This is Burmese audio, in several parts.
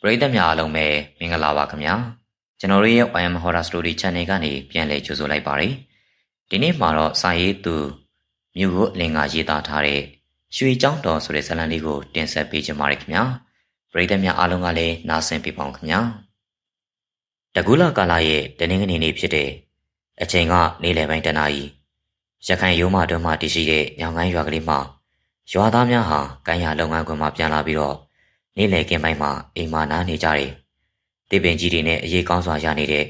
ပရိသတ်များအားလုံးပဲမင်္ဂလာပါခင်ဗျာကျွန်တော်တို့ရဲ့ YM Horror Story Channel ကနေပြန်လည်ကြိုဆိုလိုက်ပါတယ်ဒီနေ့မှာတော့စာရေးသူမြို့ကိုအလင်ကရေးသားထားတဲ့ရွှေကျောင်းတော်ဆိုတဲ့ဇာတ်လမ်းလေးကိုတင်ဆက်ပေးချင်ပါတယ်ခင်ဗျာပရိသတ်များအားလုံးကလည်းနားဆင်ပေးပါဦးခင်ဗျာတကူလာကာလာရဲ့တနင်္ဂနွေနေ့ဖြစ်တဲ့အချိန်ကနေ့လယ်ပိုင်းတနာရီရခိုင်ရိုးမတွင်းမှာတည်ရှိတဲ့ညောင်ကိုင်းရွာကလေးမှာရွာသားများဟာကိုင်းရလုပ်ငန်းခွင်မှာပြန်လာပြီးတော့နေ့လယ်ကင်းပိုင်းမှာအိမ်မှာနားနေကြတယ်။တေပင်ကြီးတွေနဲ့အရေးကောင်းစွာရနေတဲ့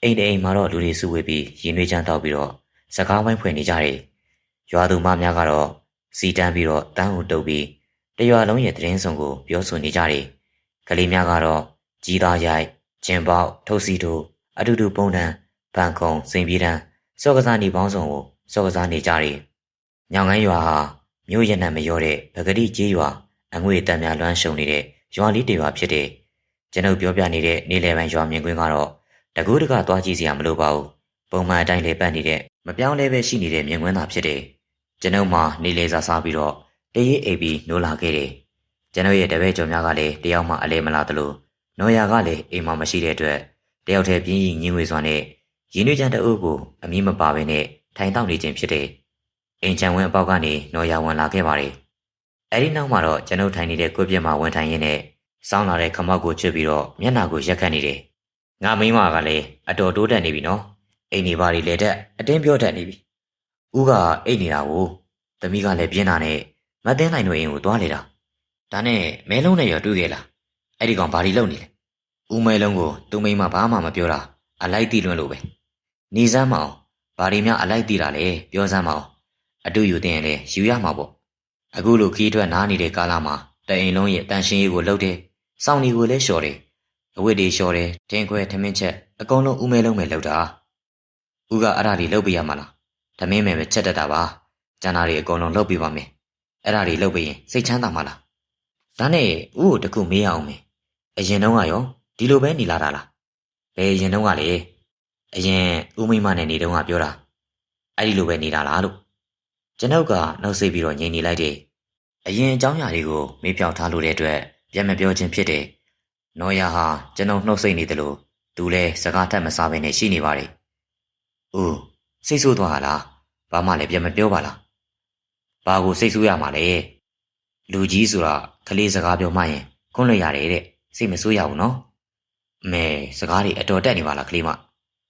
အိမ်တအိမ်မှာတော့လူတွေစုဝေးပြီးရင်နှွေးချမ်းတောက်ပြီးတော့စကားဝိုင်းဖွင့်နေကြတယ်။ရွာသူမများကတော့စီတန်းပြီးတော့တန်းကိုတုပ်ပြီးတရွာလုံးရဲ့သတင်းစုံကိုပြောဆိုနေကြတယ်။ကလေးများကတော့ကြီးသားရိုက်ကျင်ပေါက်ထုတ်စီတို့အတူတူပုံတန်းဗန်ကုံစိန်ပြေးတန်းစောကစားနေပေါင်းစုံကိုစောကစားနေကြတယ်။ညောင်ကိုင်းရွာဟာမြို့ရနံမရောတဲ့ပဂတိကြီးရွာအငွေတန်များလွှမ်းရှုံနေတဲ့ရွာလေးတွေပါဖြစ်တယ်။ကျွန်ုပ်ပြောပြနေတဲ့နေလယ်ပိုင်းရွာမြင်ကွင်းကတော့တကူးတကသွားကြည့်စရာမလိုပါဘူး။ပုံမှန်အတိုင်းလေပတ်နေတဲ့မပြောင်းလဲပဲရှိနေတဲ့မြင်ကွင်းသာဖြစ်တယ်။ကျွန်ုပ်မှနေလေစားစားပြီးတော့တရေအိပ်ပြီးနိုးလာခဲ့တယ်။ကျွန်ုပ်ရဲ့တပည့်ကျော်များကလည်းတယောက်မှအလဲမလာသလိုနော်ယာကလည်းအိမ်မှာမရှိတဲ့အတွက်တယောက်တည်းပြင်းရင်ညင်းဝေစွာနဲ့ရင်းနှီးချမ်းတအုပ်ကိုအမီးမပါဘဲနဲ့ထိုင်တောက်နေခြင်းဖြစ်တယ်။အိမ်ချမ်းဝင်းအပေါက်ကနေနော်ယာဝင်လာခဲ့ပါတယ်။အဲဒီနောက်မှာတော့ကျွန်ုပ်ထိုင်နေတဲ့ကိုပြစ်မှာဝင်ထိုင်ရင်းနဲ့စောင်းလာတဲ့ခမောက်ကိုချွတ်ပြီးတော့မျက်နှာကိုရက်ခတ်နေတယ်။ငါမိန်းမကလည်းအတော်တိုးတက်နေပြီနော်။အိမ်နေပါလေတက်အတင်းပြောတတ်နေပြီ။ဦးကအိတ်နေတာကိုသမီးကလည်းပြင်းတာနဲ့မသိန်းနိုင်တို့အိမ်ကိုသွားလေတာ။ဒါနဲ့မဲလုံးနဲ့ရောတွေ့ခဲ့လား။အဲ့ဒီကောင်ဘာဒီလုပ်နေလဲ။ဦးမဲလုံးကိုသူ့မိန်းမဘာမှမပြောတာအလိုက်တီလွန်းလို့ပဲ။နေစမ်းမအောင်ဘာဒီများအလိုက်တီတာလဲပြောစမ်းမအောင်အတူယူတင်ရင်လည်းယူရမှာပေါ့။အခုလိုခီးထွက်နားနေတဲ့ကာလမှာတအိမ်လုံးရဲ့တန်ရှင်းရေးကိုလုပ်တယ်။စောင်းဒီကိုလည်းလျှော်တယ်။အဝတ်တွေလျှော်တယ်။ထင်းခွဲထမင်းချက်အကုန်လုံးဦးမဲလုံးပဲလုပ်တာ။ဦးကအဲ့ဒါတွေလုပ်ပြရမှာလား။ထမင်းမယ်ပဲချက်တတ်တာပါ။ကျန်တာတွေအကုန်လုံးလုပ်ပြပါမယ်။အဲ့ဒါတွေလုပ်ပြရင်စိတ်ချမ်းသာမှာလား။ဒါနဲ့ဦးကိုတခုမေးရအောင်မယ်။အရင်တုန်းကရောဒီလိုပဲနေလာတာလား။ဘယ်အရင်တုန်းကလေအရင်ဦးမိမနဲ့နေတုန်းကပြောတာ။အဲ့ဒီလိုပဲနေတာလားလို့ကျွန်ုပ်ကနှုတ်ဆက်ပြီးတော့ငြိမ်နေလိုက်တယ်။အရင်အကြောင်းအရာတွေကိုမေးပြောင်းထားလို့တဲ့အတွက်ပြန်မပြောခြင်းဖြစ်တယ်။နော်ယာဟာကျွန်ုပ်နှုတ်ဆက်နေတယ်လို့သူလည်းစကားထပ်မစားဘဲနဲ့ရှိနေပါတယ်။ဦးစိတ်ဆိုးသွားတာလား။ဘာမှလည်းပြန်မပြောပါလား။ဘာကိုစိတ်ဆိုးရမှာလဲ။လူကြီးဆိုတာကလေးစကားပြောမှရင်ခွန်းလွှတ်ရတယ်တဲ့။စိတ်မဆိုးရဘူးနော်။အမေစကားတွေအတော်တက်နေပါလားကလေးမ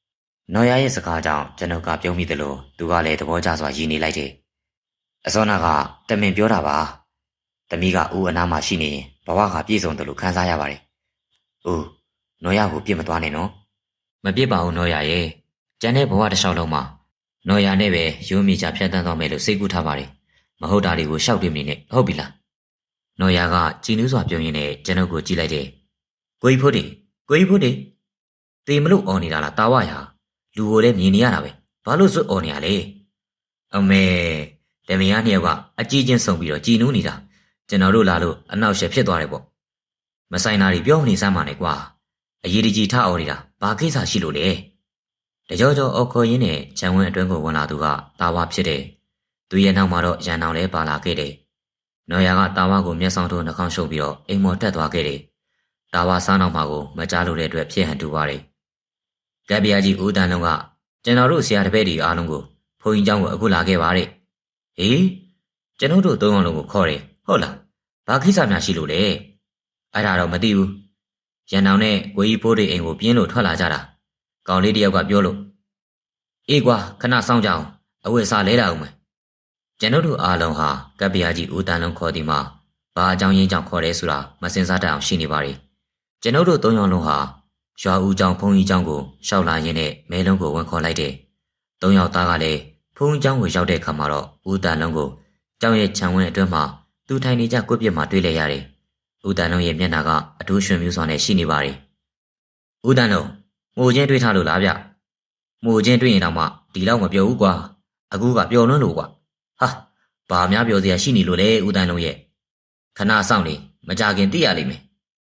။နော်ယာရဲ့စကားကြောင့်ကျွန်ုပ်ကပြုံးမိတယ်လို့သူကလည်းသဘောကျစွာရည်နေလိုက်တယ်။အစောနာကတမင်ပြောတာပါ။သမီးကဦးအနားမှာရှိနေရင်ဘဝကပြည့်စုံတယ်လို့ခံစားရပါတယ်။ဦးနော်ရကိုပြစ်မသွားနဲ့နော်။မပြစ်ပါဘူးနော်ရရဲ့။ကျန်တဲ့ဘဝတစ်လျှောက်လုံးမှာနော်ရနဲ့ပဲရိုးမိချဖြတ်တန်းသွားမယ်လို့စိတ်ကူးထားပါတယ်။မဟုတ်တာတွေကိုရှောက်ပြနေနဲ့ဟုတ်ပြီလား။နော်ရကကြည်နူးစွာပြုံးရင်းနဲ့ကျွန်ုပ်ကိုကြည့်လိုက်တယ်။ကိုကြီးဖို့တေတေမလို့អော်နေတာလားတာဝရလူကိုလည်းမြင်နေရတာပဲ။ဘာလို့စွတ်អော်နေရလဲ။အမေတမင်ကနှစ်ယောက်ကအကြီးချင်းဆုံပြီးတော့ကြည်နူးနေတာကျွန်တော်တို့လာလို့အနောက်ရှက်ဖြစ်သွားတယ်ပေါ့မဆိုင်တာတွေပြောနေစမ်းပါနဲ့ကွာအရေးတကြီးထအော်နေတာဘာကိစ္စရှိလို့လဲတကြောကြောအော်ခေါ်ရင်းနဲ့ခြံဝင်းအတွင်းကိုဝင်လာသူကတာဝါဖြစ်တယ်သူရဲ့နောက်မှာတော့ရန်အောင်လည်းပါလာခဲ့တယ်နော်ယာကတာဝါကိုမျက်စောင်းထိုးနှာခေါင်းရှုပ်ပြီးတော့အိမ်မော်တက်သွားခဲ့တယ်တာဝါစားနောက်မှာကိုမကြားလို့တဲ့အတွက်ဖြစ်ဟန်တူပါတယ်ကပ်ပြားကြီးဦးတန်လုံးကကျွန်တော်တို့ဆရာတပည့်တွေအားလုံးကိုဘုန်းကြီးเจ้าကိုအခုလာခဲ့ပါတဲ့ဟေးကျွန်တော်တို့သုံးအောင်လုံးကိုခေါ်တယ်ဟုတ်လားဘာကိစ္စများရှိလို့လဲအဲ့ဒါတော့မသိဘူးရန်အောင်နဲ့ကိုကြီးဖိုးတွေအိမ်ကိုပြင်းလို့ထွက်လာကြတာကောင်လေးတယောက်ကပြောလို့အေးကွာခဏစောင့်ကြအောင်အဝတ်စားလဲလာအောင်မယ်ကျွန်တော်တို့အားလုံးဟာကပ်ပြားကြီးဦးတန်လုံးခေါ်ဒီမှာဘာအကြောင်းရင်းကြောင့်ခေါ်တယ်ဆိုတာမစင်စားတတ်အောင်ရှိနေပါ रे ကျွန်တော်တို့သုံးယောက်လုံးဟာရွာဦးကျောင်းဘုန်းကြီးကျောင်းကိုရှောက်လာရင်းနဲ့မဲလုံးကိုဝင်ခေါ်လိုက်တယ်သုံးယောက်သားကလည်းဘုန်းကြီးကျောင်းကိုရောက်တဲ့အခါမှာတော့ဦးတန်လုံးကိုကျောင်းရဲ့ခြံဝင်းအတွင်းမှာသူထိုင်နေကြကွက်ပြစ်မှာတွေ့လိုက်ရတယ်။ဦးတန်လုံးရဲ့မျက်နှာကအထူးရွှင်မြူးစွာနဲ့ရှိနေပါတယ်။ဦးတန်လုံးငိုချင်းတွေ့ထားလို့လားဗျ။ငိုချင်းတွေ့ရင်တော့မှဒီလောက်မပြောဘူးကွာ။အခုကပျော်လွန်းလို့ကွာ။ဟာဘာများပြောစရာရှိနေလို့လဲဦးတန်လုံးရဲ့ခဏစောင့်နေမကြခင်သိရလိမ့်မယ်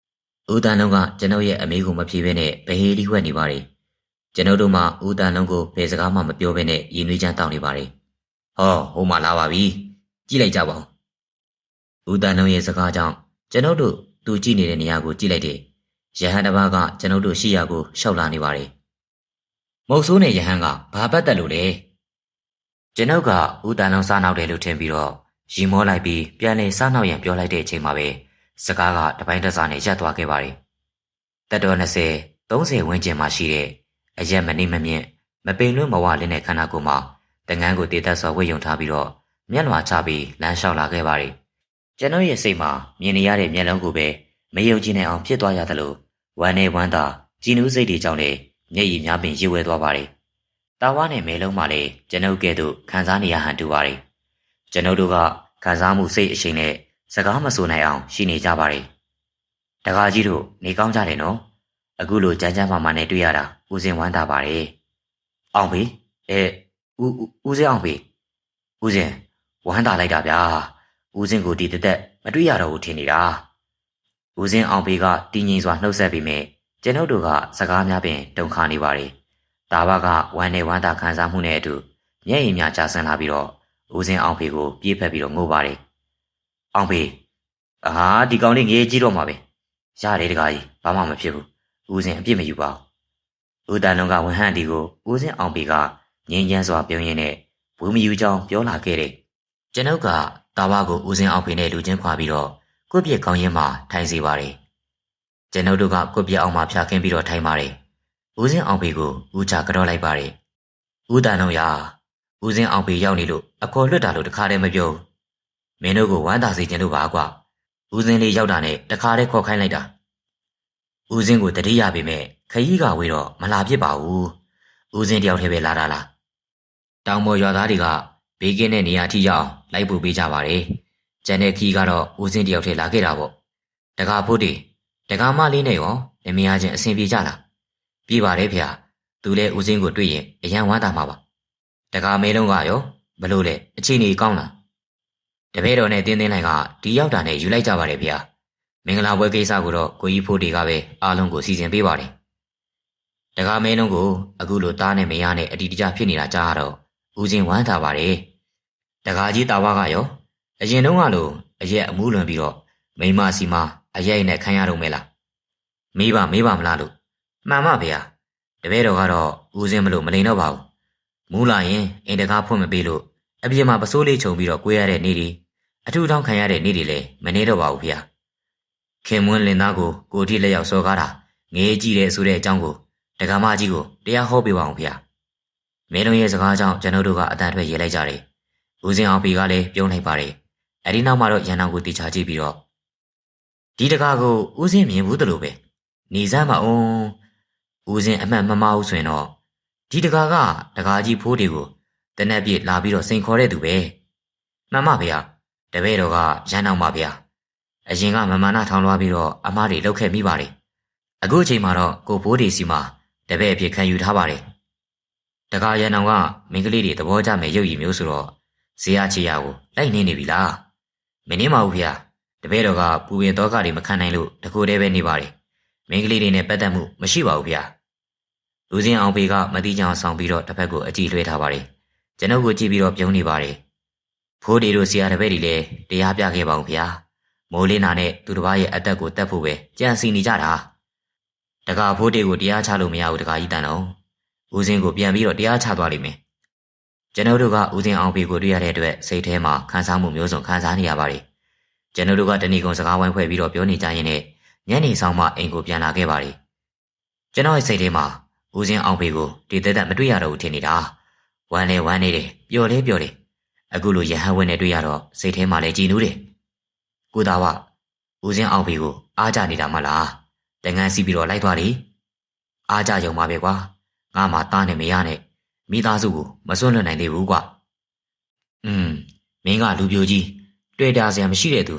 ။ဦးတန်လုံးကကျွန်ုပ်ရဲ့အမေကိုမဖြေဘဲနဲ့ဘဟေးလိဝက်နေပါတယ်။ကျွန်ုပ်တို့မှဦးတန်လုံးကိုဘယ်စကားမှမပြောဘဲနဲ့ရင်နွေးချမ်းတောင်းနေပါတယ်။ဟောဟိုမှလာပါပြီ။ကြည့်လိုက်ကြပါဦးဦးတန်လုံးရဲ့စကားကြောင့်ကျွန်ုပ်တို့သူကြည့်နေတဲ့နေရာကိုကြည့်လိုက်တယ် ယဟန်တစ်ပါးကကျွန်ုပ်တို့ရှိရာကိုရှောက်လာနေပါတယ်မုတ်ဆိုးနဲ့ယဟန်ကဘာပတ်သက်လို့လဲကျွန်ုပ်ကဦးတန်လုံးစားနောက်တယ်လို့ထင်ပြီးတော့ရီမောလိုက်ပြီးပြန်လေစားနောက်ရန်ပြောလိုက်တဲ့အချိန်မှာပဲစကားကတပိုင်းတစ်စားနဲ့ရပ်သွားခဲ့ပါတယ်တက်တော်20 30ဝန်းကျင်မှရှိတဲ့အရက်မနေမမြင့်မပိန်လွန်းမဝလင်းတဲ့ခန္ဓာကိုယ်မှာတငန်းကိုတေးသက်စွာဝှေ့ယုံထားပြီးတော့မျက်လွှာချပြီးလမ်းလျှောက်လာခဲ့ပါတယ်ကျွန်တော်ရဲ့စိတ်မှာမြင်နေရတဲ့မျက်လုံးကိုပဲမယုံကြည်နိုင်အောင်ဖြစ်သွားရသလိုဝမ်းနဲ့ဝမ်းသာကြည်နူးစိတ်တွေကြောင့်လည်းမျက်ရည်များပင်ရေဝဲသွားပါတယ်တာဝါနဲ့မဲလုံးမှလည်းကျွန်ုပ်ကဲ့သို့ခံစားနေရဟန်တူပါတယ်ကျွန်ုပ်တို့ကခံစားမှုစိတ်အရှိန်နဲ့စကားမဆိုနိုင်အောင်ရှိနေကြပါတယ်တကားကြီးတို့နေကောင်းကြတယ်နော်အခုလိုကြမ်းကြမ်းမာမာနဲ့တွေ့ရတာဦးစင်ဝမ်းသာပါတယ်အောင်ဖေဦးစင်အောင်ဖေဦးစင်ဝမ်းသာလိုက်တာဗျာဦးစင်ကိုဒီတက်မတွေ့ရတော့ဘူးထင်နေတာဦးစင်အောင်ဖေကတည်ငြိမ်စွာနှုတ်ဆက်ပြီးမြဲကျွန်ုပ်တို့ကစကားများပင်တုန်ခါနေပါတယ်တာဘကဝမ်းနဲ့ဝမ်းသာခံစားမှုနဲ့အတူမျက်ရည်များကျဆင်းလာပြီးတော့ဦးစင်အောင်ဖေကိုပြေးဖက်ပြီးတော့ငိုပါတယ်အောင်ဖေဒီကောင်လေးငေးကြီးတော့မှာပဲရတယ်တကားကြီးဘာမှမဖြစ်ဘူးဦးစင်အပြစ်မယူပါဘူးဦးတန်လုံးကဝန်ဟန်ဒီကိုဦးစင်အောင်ဖေကငြင်းချမ်းစွာပြုံးရင်းနဲ့ဘူးမယူကြောင်းပြောလာခဲ့တယ်ကျွန်ုပ်ကတာဝါကိုဦးစင်အောင်ဖေနဲ့လူချင်းခွာပြီးတော့ကိုယ့်ပြက်ကောင်းရင်မှထိုင်စီပါတယ်ကျွန်ုပ်တို့ကကိုယ့်ပြက်အောင်မှဖျားခင်းပြီးတော့ထိုင်ပါတယ်ဦးစင်အောင်ဖေကိုဦးချကြော့လိုက်ပါတယ်ဦးတန်လုံးရာဦးစင်အောင်ဖေရောက်နေလို့အခေါ်လွတ်တာလို့တခါတည်းမပြောမင်းတို့ကိုဝမ်းသာစေချင်လို့ပါကွာဦးစင်လေးရောက်တာနဲ့တခါတည်းခေါ်ခိုင်းလိုက်တာဦးစင်ကိုတတိယပေမဲ့ခရီးကဝေးတော့မလာဖြစ်ပါဘူးဦးစင်တယောက်တည်းပဲလာတာလားတောင်ပေါ်ရွာသားတွေကဘေးကင်းတဲ့နေရာထိရောက်လိုက်ပို့ပေးကြပါတယ်ကျန်တဲ့ခီးကတော့ဦးစင်တယောက်တည်းလာခဲ့တာပေါ့တကားဖို့တီတကားမလေးနဲ့ရောလင်မယားချင်းအဆင်ပြေကြလားပြေးပါတယ်ဖေ။သူလည်းဦးစင်းကိုတွေ့ရင်အယံဝမ်းသာမှာပါ။တကားမဲလုံးကရောဘလို့လဲအချိန်ကြီးကောင်းလား။တပည့်တော်နဲ့တင်းတင်းလိုက်ကဒီရောက်တာနဲ့ယူလိုက်ကြပါတယ်ဖေ။မင်္ဂလာပွဲကိစ္စကိုတော့ကိုကြီးဖိုးတီကပဲအားလုံးကိုစီစဉ်ပေးပါတယ်။တကားမဲလုံးကိုအခုလိုတားနဲ့မရနဲ့အတီတကျဖြစ်နေတာကြားတော့ဦးစင်းဝမ်းသာပါတယ်။တကားကြီးတာဝါကရောအရင်တုန်းကလိုအရက်အမှုလွန်ပြီးတော့မိမစီမအရိုက်နဲ့ခံရတော့မဲလား။မေးပါမလားလို့မှန်ပါဗျာတပည့်တော်ကတော့ဦးစင်းမလို့မလိန်တော့ပါဘူးမူးလာရင်အိမ်တကားဖွင့်မပေးလို့အပြင်မှာပစိုးလေးခြုံပြီးတော့ကိုရတဲ့နေ့တွေအထူးထောင်းခံရတဲ့နေ့တွေလည်းမနေတော့ပါဘူးဗျာခင်မွန်းလင်သားကိုတိလက်ရောက်စော်ကားတာငေးကြည့်တယ်ဆိုတဲ့အကြောင်းကိုတက္ကမကြီးကိုတရားဟောပေးပါအောင်ဗျာမဲလုံးရဲ့စကားကြောင့်ကျွန်တော်တို့ကအတန်ထွက်ရေးလိုက်ကြတယ်ဦးစင်းအောင်ဖေကလည်းပြုံးလိုက်ပါတယ်အဲဒီနောက်မှာတော့ရန်အောင်ကိုတေချာကြည့်ပြီးတော့ဒီတကားကိုဦးစင်းမြင်ဘူးတလို့ပဲနေစမ်းမအောင်ဦးစင်းအမှန်မမဟုတ်ဆိုရင်တော့ဒီတကားကတကားကြီးဖိုးတွေကိုတနက်ပြည့်လာပြီးတော့စိန်ခေါ်တဲ့သူပဲမှန်ပါဗျာတပည့်တော်ကရန်အောင်ပါဗျာအရင်ကမမာနထောင်လွှားပြီးတော့အမားတွေလောက်ခဲ့မိပါတယ်အခုအချိန်မှာတော့ကိုဖိုးတွေစီမှာတပည့်အဖြစ်ခံယူထားပါတယ်တကားရန်အောင်ကမင်းကလေးတွေသဘောကျမဲ့ရုပ်ရည်မျိုးဆိုတော့ဇေယျချေရကိုလိုက်နေပြီလားမနေပါဘူးဗျာတပည့်တော်ကပူပင်တော့ကတွေမခံနိုင်လို့တကူတည်းပဲနေပါတယ်မင်းကလေးတွေနဲ့ပတ်သက်မှုမရှိပါဘူးဗျာဦးစင်းအောင်ဖေကမတိကြအောင်ဆောင်ပြီးတော့တစ်ဖက်ကိုအကြည့်လွှဲထားပါတယ်ကျွန်ုပ်ကိုကြည့်ပြီးတော့ပြုံးနေပါတယ်ဖိုးဒီတို့ဆရာတပည့်တွေလည်းတရားပြခဲ့ပါဦးဗျာမိုးလင်းနာနဲ့သူတစ်ပါးရဲ့အသက်ကိုတတ်ဖို့ပဲကြံစီနေကြတာတကားဖိုးတွေကိုတရားချလို့မရဘူးတကားကြီးတန်တော့ဦးစင်းကိုပြန်ပြီးတော့တရားချသွားလိမ့်မယ်ကျွန်ုပ်တို့ကဦးစင်းအောင်ဖေကိုတွေ့ရတဲ့အတွက်စိတ်ထဲမှာခံစားမှုမျိုးစုံခံစားနေရပါတယ်ကျွန်ုပ်တို့ကတဏီကုံစကားဝိုင်းဖွဲ့ပြီးတော့ပြောနေကြရင်လည်းညနေဆောင်မှအိမ်ကိုပြန်လာခဲ့ပါတယ်ကျွန်တော်ရဲ့စိတ်ထဲမှာဦးစင်းအောင်ဖေကိုဒီသက်မတွေ့ရတော့ဘူးထင်နေတာဝမ်းနေတယ်ပျော်တယ်အခုလိုရဟန်းဝင်းနဲ့တွေ့ရတော့စိတ်ထဲမှာလည်းကြည်နူးတယ်ကိုသားဝဦးစင်းအောင်ဖေကိုအားကြနေတာမလားတငန်းစီးပြီးတော့လိုက်သွားတယ်အားကြရုံပါပဲကွာငါမှသားနဲ့မရနဲ့မိသားစုကိုမစွန့်လွတ်နိုင်သေးဘူးကွာမင်းကလူပြိုကြီးတွေ့တာစရာမရှိတဲ့သ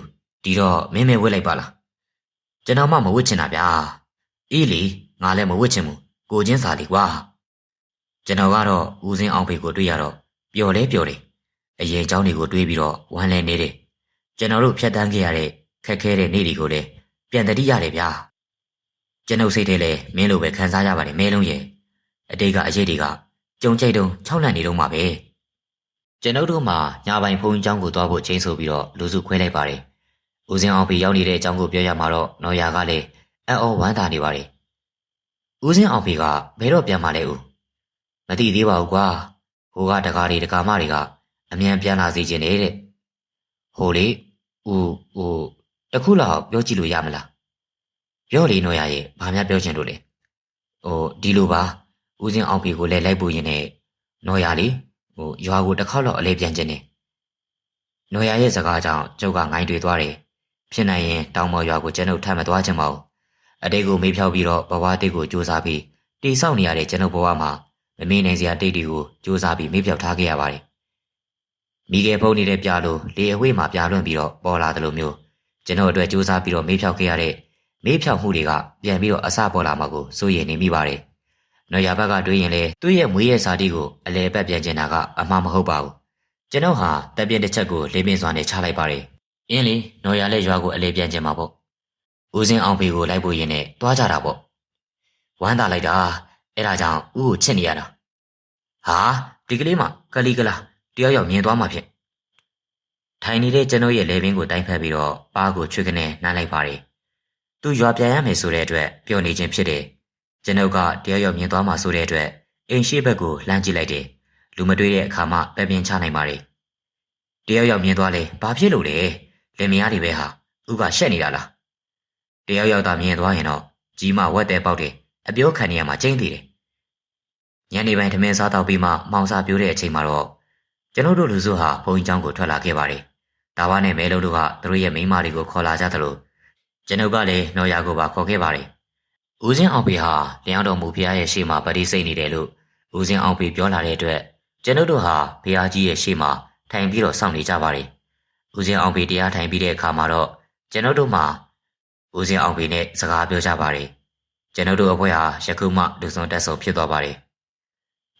ူဒီတော့မင်းမဲဝှက်လိုက်ပါလားကျွန်တော်မှမဝှက်ချင်တာဗျာအေးလေငါလည်းမဝှက်ချင်ဘူးကိုချင်းစာလေးကွာကျွန်တော်ကတော့ဦးစင်းအောင်ဖေကိုတွေ့ရတော့ပျော်တယ်အရင်เจ้าတွေကိုတွေးပြီးတော့ဝမ်းလဲနေတယ်ကျွန်တော်တို့ဖြတ်တန်းခဲ့ရတဲ့ခက်ခဲတဲ့နေ့တွေကိုလည်းပြန်တတိရတယ်ဗျာကျွန်ုပ်စိတ်ထဲလည်းမင်းလိုပဲခံစားရပါတယ်မဲလုံးရဲ့အတိတ်ကအရေးတွေကကြုံကြိုက်တုံ၆လန့်နေတော့မှပဲကျွန်ုပ်တို့မှညပိုင်းဖုန်းเจ้าကိုသွားဖို့ချိန်ဆိုပြီးတော့လူစုခွဲလိုက်ပါတယ်ဦးစင်းအောင်ဖေရောက်နေတဲ့အကြောင်းကိုပြောရမှာတော့နော်ယာကလည်း အော်ဝမ်းသာနေပါလေဦးစင်းအောင်ဖေကဘယ်တော့ပြန်มาလဲဦးမသိသေးပါဘူးကွာဟိုကတကားတွေတကာမတွေကအမြန်ပြန်လာစေချင်တယ်တဲ့ဟိုလေဦးတခုလောက်ပြောကြည့်လို့ရမလားပြောလေနော်ရရဲ့ဘာများပြောချင်လို့လဲဒီလိုပါဦးစင်းအောင်ဖေကိုလည်းလိုက်ပို့ရင်နဲ့နော်ရလေရွာကိုတစ်ခေါက်လောက်အလဲပြန်ခြင်းနဲ့နော်ရရဲ့စကားကြောင့်ကျုပ်ကငိုင်းတွေသွားတယ်ဖြစ်နိုင်ရင်တောင်ပေါ်ရွာကိုကျွန်ုပ်ထပ်မသွားချင်ပါဘူးအတိတ်ကိုမေးဖြောက်ပြီးတော့ဘဝတိတ်ကိုစူးစမ်းပြီးတိဆောက်နေရတဲ့ကျွန်ုပ်ဘဝမှာမမေ့နိုင်စရာတိတ်တွေကိုစူးစမ်းပြီးမေးဖြောက်ထားခဲ့ရပါတယ်မိခင်ဖုန်းနေတဲ့ပြလို့လေအဝေးမှာပြလွန့်ပြီးတော့ပေါ်လာတယ်လို့မျိုးကျွန်တော်အတွက်စူးစမ်းပြီးတော့မေးဖြောက်ခဲ့ရတဲ့မေးဖြောက်မှုတွေကပြန်ပြီးတော့အစပေါ်လာမှာကိုစိုးရိမ်နေမိပါတယ်နော်ရဘက်ကတွေးရင်လေသူ့ရဲ့မွေးရဲ့စာတီကိုအလဲပတ်ပြန်ကျင်တာကအမှားမဟုတ်ပါဘူးကျွန်တော်ဟာတပ်ပြင်းတစ်ချက်ကိုလေးပင်စွာနဲ့ချလိုက်ပါတယ်အင်းလေနော်ရလည်းရွာကိုအလဲပြန်ကျင်မှာပေါ့ဦးစင်းအောင်ဖေကိုလိုက်ဖို့ရင်နဲ့တွားကြတာပေါ့ဝမ်းသာလိုက်တာအဲ့ဒါကြောင့်ဦးကိုချစ်နေရတာဟာဒီကလေးမှကလီကလာတယောက်ယောက်မြင်သွားမှဖြစ်ထိုင်နေတဲ့ကျွန်တော်ရဲ့လေပင်ကိုတိုင်းဖက်ပြီးတော့ပါးကိုချွေကနေနှမ်းလိုက်ပါတယ်သူရွာပြန်ရမယ်ဆိုတဲ့အတွက်ပျော်နေခြင်းဖြစ်တယ်ကျွန်ုပ်ကတယောက်ယောက်မြင်သွားမှဆိုတဲ့အတွက်အိမ်ရှိဘက်ကိုလှမ်းကြည့်လိုက်တယ်လူမတွေ့တဲ့အခါမှပဲပြင်းချနိုင်ပါတယ်တယောက်ယောက်မြင်သွားလေဘာဖြစ်လို့လဲလင်မယားတွေပဲဟာဦးကရှက်နေတာလားတယောက်ယောက်သာမြင်သွားရင်တော့ကြီးမဝက်တဲ့ပေါက်တယ်အပြောခံနေရမှာကျင်းသေးတယ်ညနေပိုင်းထမင်းစားတော့ပြီးမှမောင်စာပြိုးတဲ့အချိန်မှာတော့ကျွန်တော်တို့လူစုဟာဘုံကျောင်းကိုထွက်လာခဲ့ပါတယ်ဒါဝါနဲ့မဲလုံးတို့ကသူတို့ရဲ့မိန်းမတွေကိုခေါ်လာကြသလိုကျွန်ုပ်ကလည်းနော်ရကိုပါခေါ်ခဲ့ပါတယ်ဦးစင်းအောင်ဖေဟာလျှောင်းတော်မူဖျားရဲ့ရှေ့မှာပတိစိတ်နေတယ်လို့ဦးစင်းအောင်ဖေပြောလာတဲ့အတွက်ကျွန်ုပ်တို့ဟာဖျားကြီးရဲ့ရှေ့မှာထိုင်ပြီးတော့စောင့်နေကြပါတယ်ဦးစင်းအောင်ဖေတရားထိုင်ပြီးတဲ့အခါမှာတော့ကျွန်ုပ်တို့မှာဦးစင်းအောင်ဖေနဲ့စကားပြောကြပါတယ်ကျွန်ုပ်တို့အဖွဲဟာယခုမှလူစုံတက်ဆုံဖြစ်သွားပါတယ်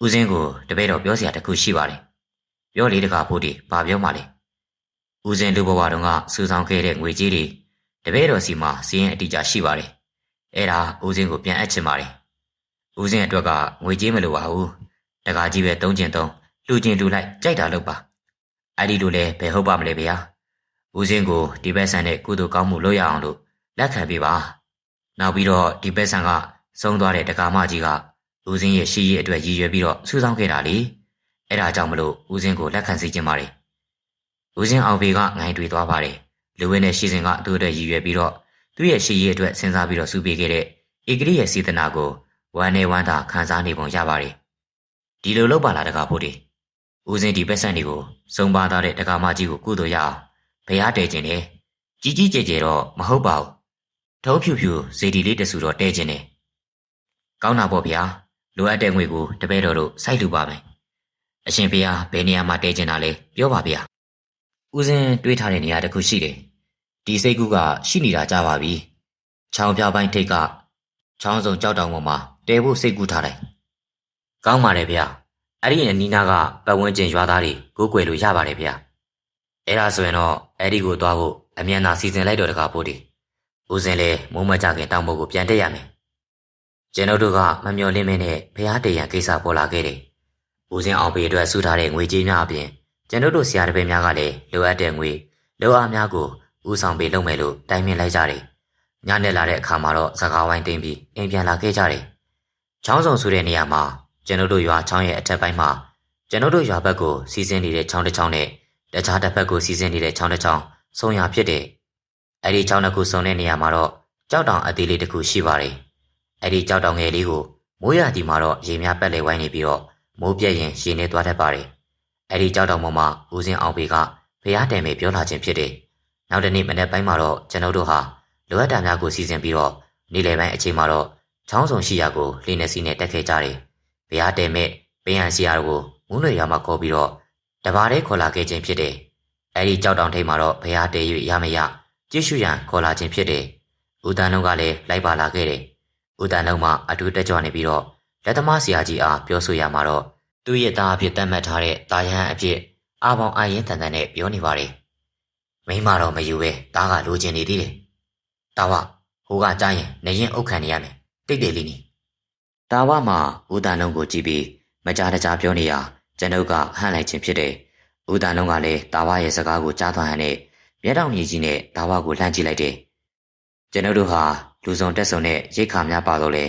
ဦးစင်းကိုတပည့်တော်ပြောစရာတစ်ခုရှိပါတယ်ပြောလေတကာဖို့ဒီဘာပြောမှလဲဦးစင်းလူဘဝတုန်းကစူဆောင်းခဲ့တဲ့ငွေကြေးတွေတပည့်တော်စီမှာစီးရင်အတိအကျရှိပါတယ်အဲ့ဒါဦးစင်းကိုပြန်အပ်ချင်ပါတယ်ဦးစင်းအတွက်ကငွေကြေးမလိုပါဘူးတကာကြီးပဲတုံးကျင်တုံးလူချင်းလူလိုက်ကြိုက်တာလုပ်ပါအဲ့ဒီလိုလဲဘယ်ဟုတ်ပါမလဲဗျာဦးစင်းကိုဒီဘက်ဆန်တဲ့ကုသိုလ်ကောင်းမှုလုပ်ရအောင်လို့လက်ခံပေးပါနောက်ပြီးတော့ဒီဘက်ဆန်ကဆုံးသွားတဲ့တကာမကြီးကဦးစင်းရဲ့ရှိရည်အတွက်ရည်ရွယ်ပြီးတော့စူးစောင်းခဲ့တာလေအဲ့ဒါကြောင့်မလို့ဦးစင်းကိုလက်ခံစေချင်ပါတယ်ဦးစင်းအောင်ဖေကငိုင်းတွေ့သွားပါတယ်လူဝင်းနဲ့ရှိစဉ်ကသူ့အတွက်ရည်ရွယ်ပြီးတော့သူ့ရဲ့ရှိရည်အတွက်စဉ်းစားပြီးတော့စူးပေးခဲ့တဲ့ဧကရိရဲ့စေတနာကိုဝမ်းနဲ့ဝမ်းသာခံစားနေပုံရပါတယ်ဒီလိုလုပ်ပါလားတကာဖို့ဒီဦးစင်းဒီဘက်ဆန်တွေကိုစုံပါသားတဲ့တကာမကြီးကိုကုသိုလ်ရအောင်ဘယ်အားတဲခြင်းလဲကြီးကြီးကျယ်ကျယ်တော့မဟုတ်ပါဘူးထုံးဖြူဖြူဇေဒီလေးတဆူတော့တဲခြင်းနဲ့ကောင်းတာပေါ့ဗျာလိုအပ်တဲ့ငွေကိုတပည့်တော်တို့စိုက်လူပါမယ်အရှင်ဖေဟာဘယ်နေရာမှာတဲခြင်းတာလဲပြောပါဗျာဦးစင်းတွေးထားတဲ့နေရာတစ်ခုရှိတယ်ဒီစိတ်ကူးကရှိနေတာကြပါပြီချောင်းပြပိုင်းထိတ်ကချောင်းစုံကြောက်တောင်ပေါ်မှာတဲဖို့စိတ်ကူးထားတယ်ကောင်းပါတယ်ဗျာအဲ့ဒီအနီးနားကပတ်ဝန်းကျင်ရွာသားတွေကိုကိုွယ်လို့ရပါတယ်ဗျာအဲ့ဒါဆိုရင်တော့အဲ့ဒီကိုသွားဖို့အမြန်သာစီစဉ်လိုက်တော့တကားဖို့ဒီဦးစင်းလည်းမိုးမကြခင်တောင်ပေါ်ကိုပြန်တက်ရမယ်ကျွန်တော်တို့ကမမျော်လင့်မင်းနဲ့ဖျားတရံကိစ္စပေါ်လာခဲ့တယ်ဦးစင်းအောင်ပေအတွက်စုထားတဲ့ငွေကြေးများအပြင်ကျွန်တော်တို့ဆရာတပည့်များကလည်းလိုအပ်တဲ့ငွေလိုအားများကိုဦးဆောင်ပေးလုပ်မယ်လို့တိုင်ပင်လိုက်ကြတယ်ညနေလာတဲ့အခါမှာတော့စကားဝိုင်းသိမ်းပြီးအိမ်ပြန်လာခဲ့ကြတယ်ချောင်းစုံဆိုတဲ့နေရာမှာကျွန်တော်တို့ရွာချောင်းရဲ့အထက်ပိုင်းမှာကျွန်တော်တို့ရွာဘက်ကိုစီးဆင်းနေတဲ့ချောင်းတစ်ချောင်းနဲ့တခြားတစ်ဖက်ကိုစီးဆင်းနေတဲ့ချောင်းတစ်ချောင်းဆုံရဖြစ်တယ်အဲ့ဒီချောင်းတစ်ခုဆုံတဲ့နေရာမှာတော့ကြောက်တောင်အသေးလေးတစ်ခုရှိပါတယ်အဲ့ဒီကြောက်တောင်ငယ်လေးကိုမိုးရသည်မှာတော့ရေများပက်လေဝိုင်းနေပြီးတော့မိုးပြက်ရင်ရေနေသွားတတ်ပါတယ်အဲ့ဒီကြောက်တောင်ပေါ်မှာဦးစင်းအောင်ပေကဖျားတယ်မေပြောလာခြင်းဖြစ်တယ်နောက်တနေ့မနေ့ပိုင်းမှာတော့ကျွန်တော်တို့ဟာလိုအပ်တာများကိုစီစဉ်ပြီးတော့နေ့လယ်ပိုင်းအချိန်မှာတော့ချောင်းစုံရှိရာကိုလေနဲ့စီနဲ့တက်ခဲ့ကြတယ်ဖျားတယ်မေပင်ဟန်စီယာကိုမုန်းလွေရွာမှာခေါ်ပြီးတော့တဘာတဲ့ခေါ်လာခဲ့ခြင်းဖြစ်တယ်အဲ့ဒီကြောက်တောင်ထိပ်မှာတော့ဖျားတယ်၍ရမရကြည့်ရှုရန်ခေါ်လာခြင်းဖြစ်တယ်ဦးတန်လုံးကလည်းလိုက်ပါလာခဲ့တယ်ဦးတန်လုံးမှအတူတက်ကြွနေပြီးတော့လက်သမားဆရာကြီးအားပြောဆိုရမှာတော့သူ့ရဲ့သားအဖြစ်သတ်မှတ်ထားတဲ့တာယဟန်အဖြစ်အာပေါင်အာရင်တန်တန်နဲ့ပြောနေပါတယ်မိမတော့မယူပဲသားကလိုချင်နေသေးတယ်တာဝဟိုကကြားရင်နေရင်အုတ်ခံနေရမယ်တိတ်တိတ်လေးနီတာဝမှာဦးတန်လုံးကိုကြည့်ပြီးမကြားတကြားပြောနေရကျွန်ုပ်ကဟန့်လိုက်ခြင်းဖြစ်တယ်ဦးတန်လုံးကလည်းတာဝရဲ့စကားကိုကြားသွားဟန်နဲ့မျက်တောင်မြည်ကြီးနဲ့တာဝကိုလှမ်းကြည့်လိုက်တယ်ကျွန်ုပ်တို့ဟာ လူစုံတက်ဆုံတဲ့ရိတ်ခါများပါတော့လေ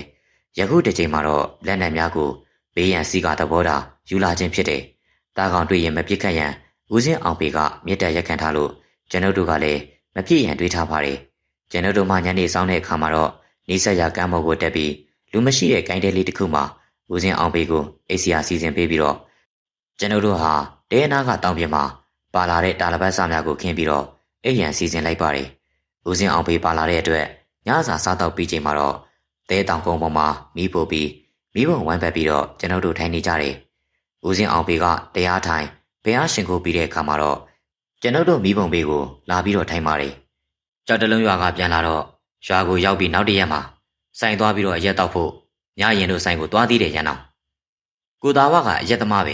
ယခုတစ်ချိန်မှာတော့လက်နက်များကိုဘေးရန်စီကသဘောတာယူလာခြင်းဖြစ်တယ်။တာကောင်တွေ့ရင်မပြစ်ခတ်ရန်ဦးစင်းအောင်ပေကမြစ်တက်ရက်ခံထားလို့ကျွန်ုပ်တို့ကလည်းမပြစ်ရန်တွေးထားပါတယ်။ကျွန်ုပ်တို့မှညနေဆောင်တဲ့အခါမှာတော့နေဆက်ရကမ်းမော်ကိုတက်ပြီးလူမရှိတဲ့ကိုင်းတဲလေးတစ်ခုမှာဦးစင်းအောင်ပေကိုအိစီယာစီစဉ်ပေးပြီးတော့ကျွန်ုပ်တို့ဟာတဲနာကတောင်ပြင်မှာပါလာတဲ့တာလပတ်စာများကိုခင်းပြီးတော့အိပ်ရန်စီစဉ်လိုက်ပါတယ်။ဦးစင်းအောင်ပေပါလာတဲ့အတွက်ညစာစားတော့ပြီးချိန်မှာတော့တဲတောင်ကုန်းပေါ်မှာမီးပို့ပြီးမီးပုံဝိုင်းပတ်ပြီးတော့ကျွန်ုပ်တို့ထိုင်နေကြတယ်။ဦးစင်းအောင်ပေကတရားထိုင်ဘုရားရှင်ကိုပြီးတဲ့အခါမှာတော့ကျွန်ုပ်တို့မီးပုံပေကိုလာပြီးတော့ထိုင်ပါတယ်။ကြောက်တလုံးရွာကပြန်လာတော့ရွာကိုရောက်ပြီးနောက်တရက်မှာဆိုင်သွားပြီးတော့အရက်တောက်ဖို့ညရင်တို့ဆိုင်ကိုသွားသေးတယ်ရန်အောင်။ကိုသားဝကအရက်သမားပဲ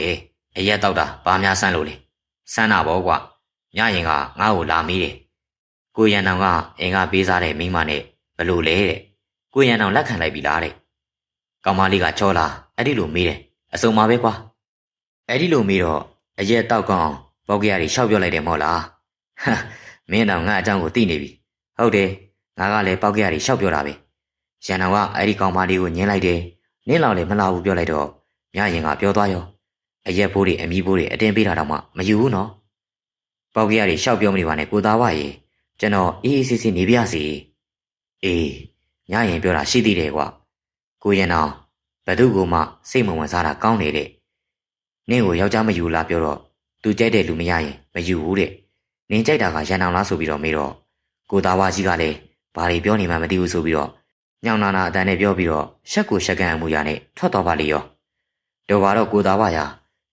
အရက်တောက်တာဘာများဆန်းလို့လဲ။ဆန်းတာပေါ့ကွာ။ညရင်ကငါ့ကိုလာမီးတယ်။ကိုရန်အောင်ကအင်ကပေးစားတဲ့မိန်းမနဲ့ဘလို့လဲတဲ့။ကိုရန်အောင်လက်ခံလိုက်ပြီလားတဲ့။ကောင်မလေးကချောလာအဲ့ဒီလိုမေးတယ်အစုံပါပဲကွာအဲ့ဒီလိုမေးတော့အရက်တောက်ကောင်းပေါက်ကြရတွေရှောက်ပြောလိုက်တယ်မို့လားဟမ်မင်းတော့ငါအကြောင်းကိုသိနေပြီဟုတ်တယ်ငါကလည်းပေါက်ကြရတွေရှောက်ပြောတာပဲရန်တော်ကအဲ့ဒီကောင်မလေးကိုညှင်းလိုက်တယ်နင်းလောက်လည်းမလာဘူးပြောလိုက်တော့မြရင်ကပြောသွားရောအရက်ဖိုးတွေအမီးဖိုးတွေအတင်းပေးတာတော့မှမယူဘူးနော်ပေါက်ကြရတွေရှောက်ပြောမနေပါနဲ့ကိုသားဝရေကျွန်တော်အေးအေးဆေးဆေးနေပြရစီအေးမြရင်ပြောတာရှိသေးတယ်ကွာကိုရင်အောင်ဘသူ့ကိုမှစိတ်မဝင်စားတာကောင်းနေတဲ့နင့်ကိုယောက်ျားမယူလားပြောတော့သူကြိုက်တဲ့လူမရရင်မယူဘူးတဲ့နင်ကြိုက်တာကရန်အောင်လားဆိုပြီးတော့မေးတော့ကိုသားဝါကြီးကလည်းဘာတွေပြောနေမှမသိဘူးဆိုပြီးတော့ညောင်နာနာအတန်နဲ့ပြောပြီးတော့ရှက်ကိုရှက်ကန်အမှုရနဲ့ထွက်သွားပါလေရောတော့ဘာတော့ကိုသားဝါရ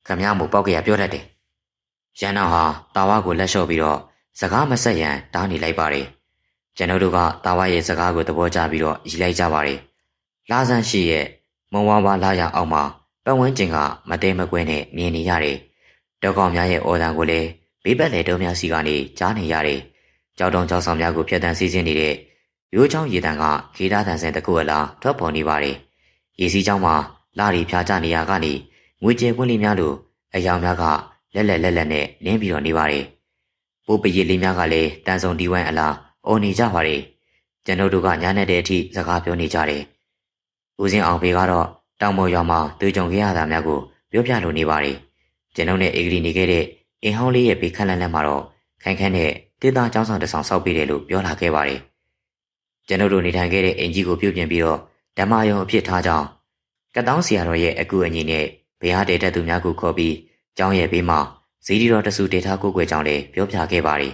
ခမရမို့ပေါက်ကြရပြောတတ်တယ်ရန်အောင်ဟာတာဝါကိုလက်လျှော့ပြီးတော့စကားမဆက်ရန်တားနေလိုက်ပါတယ်ကျွန်တော်တို့ကတာဝါရဲ့စကားကိုသဘောကျပြီးတော့ရီလိုက်ကြပါတယ်လာဆန်းရှိရဲ့မုံဝါးဝါလာရအောင်မှာပတ်ဝန်းကျင်ကမတဲမကွဲနဲ့မြင်နေရတယ်။တောကောင်များရဲ့အော်တန်ကိုလည်းဘေးပတ်လေတုံးများစီကနေကြားနေရတယ်။ကြောက်တုံးကြောက်ဆောင်များကိုဖျက်ဆီးစီးဆင်းနေတဲ့ရိုးချောင်းရေတံကခေတာတန်စင်တစ်ခုအလားထွက်ပေါ်နေပါတယ်။ရေစီးချောင်းမှာလာရီဖြာချနေရကနေငွေကြေးကွင်းလေးများလိုအယောင်များကလက်နဲ့နင်းပြီးတော့နေပါတယ်။ပိုးပရစ်လေးများကလည်းတန်ဆုံဒီဝိုင်းအလားအော်နေကြပါတယ်။ကျွန်တော်တို့ကညာနဲ့တဲ့အထိစကားပြောနေကြတယ်။ဦးစင်းအောင်ဖေကတော့တောင်ပေါ်ရွာမှာတွေ့ကြုံခဲ့ရတာများကိုပြောပြလိုနေပါတယ်။ကျွန်ုပ်နဲ့အေဂရီနေခဲ့တဲ့အင်ဟောင်းလေးရဲ့ဘေးခန့်လန့်မှာတော့ခိုင်ခန့်တဲ့တေးသားကျောင်းဆောင်တစ်ဆောင်ဆောက်ပေးတယ်လို့ပြောလာခဲ့ပါတယ်။ကျွန်ုပ်တို့နေထိုင်ခဲ့တဲ့အင်ကြီးကိုပြုပြင်ပြီးတော့ဓမ္မယုံအဖြစ်ထားကြောင်းကတောင်းဆရာတော်ရဲ့အကူအညီနဲ့ဘုရားတည်တဲ့သူများကိုခေါ်ပြီးကျောင်းရဲ့ဘေးမှာဇီဒီတော်တဆူတေထားကိုကွယ်ကြောင်းလည်းပြောပြခဲ့ပါတယ်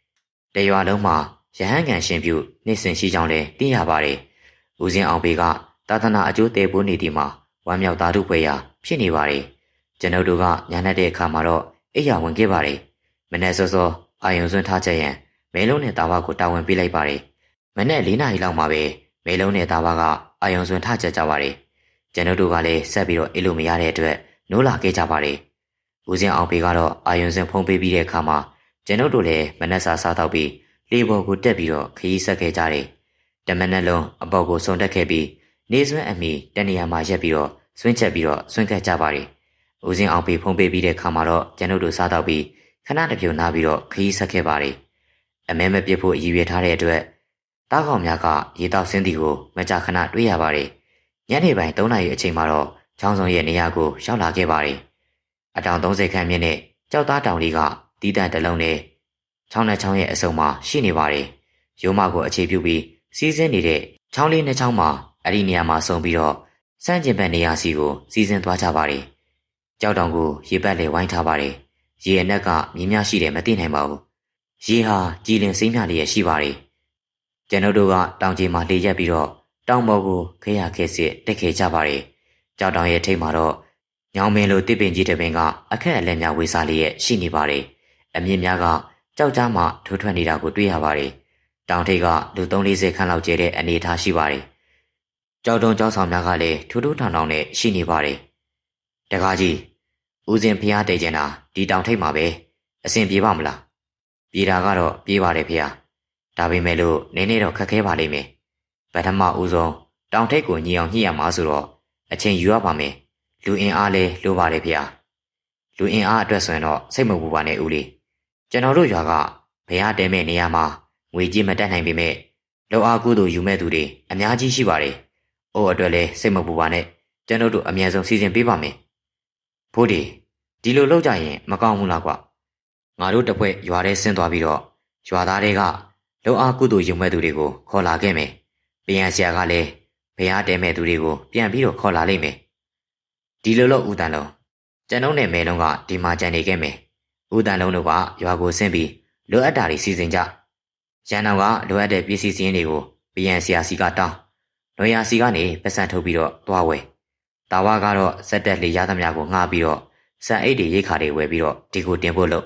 ။တရွာလုံးမှာရဟန်းကန်ရှင်ပြုနှိမ့်စင်ရှိကြောင်းလည်းသိရပါတယ်။ဦးစင်းအောင်ပေကသာသနာအကျိုးတည်ပိုးနေသည်မှာဝမ်းမြောက်သာဓုပွဲရာဖြစ်နေပါတယ်။ကျွန်ုပ်တို့ကညာနဲ့တဲ့အခါမှာတော့အိယာဝင်ခဲ့ပါတယ်။မနေ့စောစောအာယုံစွန်းထားချက်ရန်မဲလုံးနဲ့တာဝါကိုတာဝန်ပေးလိုက်ပါတယ်။မနေ့၄နာရီလောက်မှာပဲမဲလုံးနဲ့တာဝါကအာယုံစွန်းထားချက်ကြပါတယ်။ကျွန်ုပ်တို့ကလည်းဆက်ပြီးတော့အိလို့မရတဲ့အတွက်နိုးလာခဲ့ကြပါတယ်။ဦးစင်းအောင်ပေကတော့အာယုံစွန်းဖုံးပေးပြီးတဲ့အခါမှာကျွန်ုပ်တို့လည်းမနေ့စာစားတော့ပြီးလေပေါ်ကိုတက်ပြီးတော့ခရီးဆက်ခဲ့ကြတယ်။တမန်နဲ့လုံးအပေါ်ကိုဆုံတက်ခဲ့ပြီးနေစွန်းအမီတနေရာမှာရက်ပြီးတော့ဆွန့်ချက်ပြီးတော့ဆွန့်ခတ်ကြပါတယ်။ဦးစင်းအောင်ပေဖုံးပေးပြီးတဲ့ခါမှာတော့ကျွန်ုပ်တို့စားတော့ပြီးခဏတပြုံနာပြီးတော့ခရီးဆက်ခဲ့ပါတယ်။အမဲမပြစ်ဖို့ရည်ရွယ်ထားတဲ့အတွက်တားကောင်များကရေတောက်ဆင်းသည်ကိုမကြာခဏတွေ့ရပါတယ်။ညနေပိုင်း3နာရီအချိန်မှာတော့ချောင်းစုံရဲ့နေရာကိုရောက်လာခဲ့ပါတယ်။အတောင်30ခန့်မြင့်နဲ့ကြောက်သားတောင်လေးကတီးတန့်တလုံးနဲ့ချောင်းနဲ့ချောင်းရဲ့အစုံမှာရှိနေပါတယ်။ရိုးမကိုအခြေပြုပြီးစီးဆင်းနေတဲ့ချောင်းလေးနှစ်ချောင်းမှာအဲ့ဒီနေရာမှာဆုံပြီးတော့စန့်ကျင်ဘက်နေရာစီကိုစီးဆင်းသွားကြပါတယ်။ကြောက်တောင်ကိုရေပတ်လေဝိုင်းထားပါတယ်။ရေအနက်ကမြင်းများရှိတယ်မသိနိုင်ပါဘူး။ရေဟာကြည်လင်စိမ့်မြလျက်ရှိပါတယ်။ကျွန်ုပ်တို့ကတောင်ကြီးမှာလေရက်ပြီးတော့တောင်ပေါ်ကိုခဲရခဲစစ်တက်ခဲ့ကြပါတယ်။ကြောက်တောင်ရဲ့ထိပ်မှာတော့ညောင်မင်းလိုတစ်ပင်ကြီးတစ်ပင်ကအခက်အလက်များဝေစားလျက်ရှိနေပါတယ်။အမြင့်များကကြောက်ကြားမှထိုးထွက်နေတာကိုတွေ့ရပါတယ်။တောင်ထိပ်ကလူ340ခန့်လောက်ကျဲတဲ့အနေအထားရှိပါတယ်။ကြောက်တုံးကြောက်ဆောင်များကလည်းထူးထူးထောင်ထောင်နဲ့ရှိနေပါတယ်။တကားကြီးဦးစင်ဖျားတည်ကျင်တာဒီတောင်ထိပ်မှာပဲအဆင်ပြေပါမလား။ပြေတာကတော့ပြေးပါတယ်ဖျား။ဒါပေမဲ့လို့နည်းနည်းတော့ခက်ခဲပါလိမ့်မယ်။ပထမဦးဆုံးတောင်ထိပ်ကိုညီအောင်ညှိရမှာဆိုတော့အချိန်ယူရပါမယ်။လူအင်အားလည်းလိုပါတယ်ဖျား။လူအင်အားအတွက်ဆိုရင်တော့စိတ်မပူပါနဲ့ဦးလေး။ကျွန်တော်တို့ရွာကဘုရားတဲမဲ့နေရာမှာငွေကြီးမတက်နိုင်ပေမဲ့ လောအားကုသိုလ်ယူမဲ့သူတွေအများကြီးရှိပါတယ်။အိုးအတွက်လည်းစိတ်မပူပါနဲ့ကျွန်တော်တို့အမြန်ဆုံးစီစဉ်ပေးပါမယ်။ဖိုးဒီလိုလုပ်ကြရင်မကောင်းဘူးလားကွ။ငါတို့တစ်ဖွဲ့ရွာထဲဆင်းသွားပြီးတော့ရွာသားတွေကလောအားကုသိုလ်ယူမဲ့သူတွေကိုခေါ်လာခဲ့မယ်။ပြန်ဆရာကလည်းဘုရားတဲမဲ့သူတွေကိုပြန်ပြီးတော့ခေါ်လာလိမ့်မယ်။ဒီလိုလို့ဦးတန်လုံးကျွန်ုပ်နဲ့မဲလုံးကဒီမှာကြံနေခဲ့မယ်။ဦးတန်လုံးတို့ကရွာကိုဆင်းပြီးလိုအပ်တာတွေစီစဉ်ကြ။ရန်တော်ကလိုအပ်တဲ့ပစ္စည်းစည်းတွေကိုပြန်ဆရာစီကတောင်း။လွန်ရာစီကနေပတ်စံထုတ်ပြီးတော့သွားဝယ်။တာဝါကတော့စက်တက်လေရသမျှကိုငှားပြီးတော့စံအိတ်တွေရိတ်ခါတွေဝယ်ပြီးတော့ဒီကိုတင်ဖို့လုပ်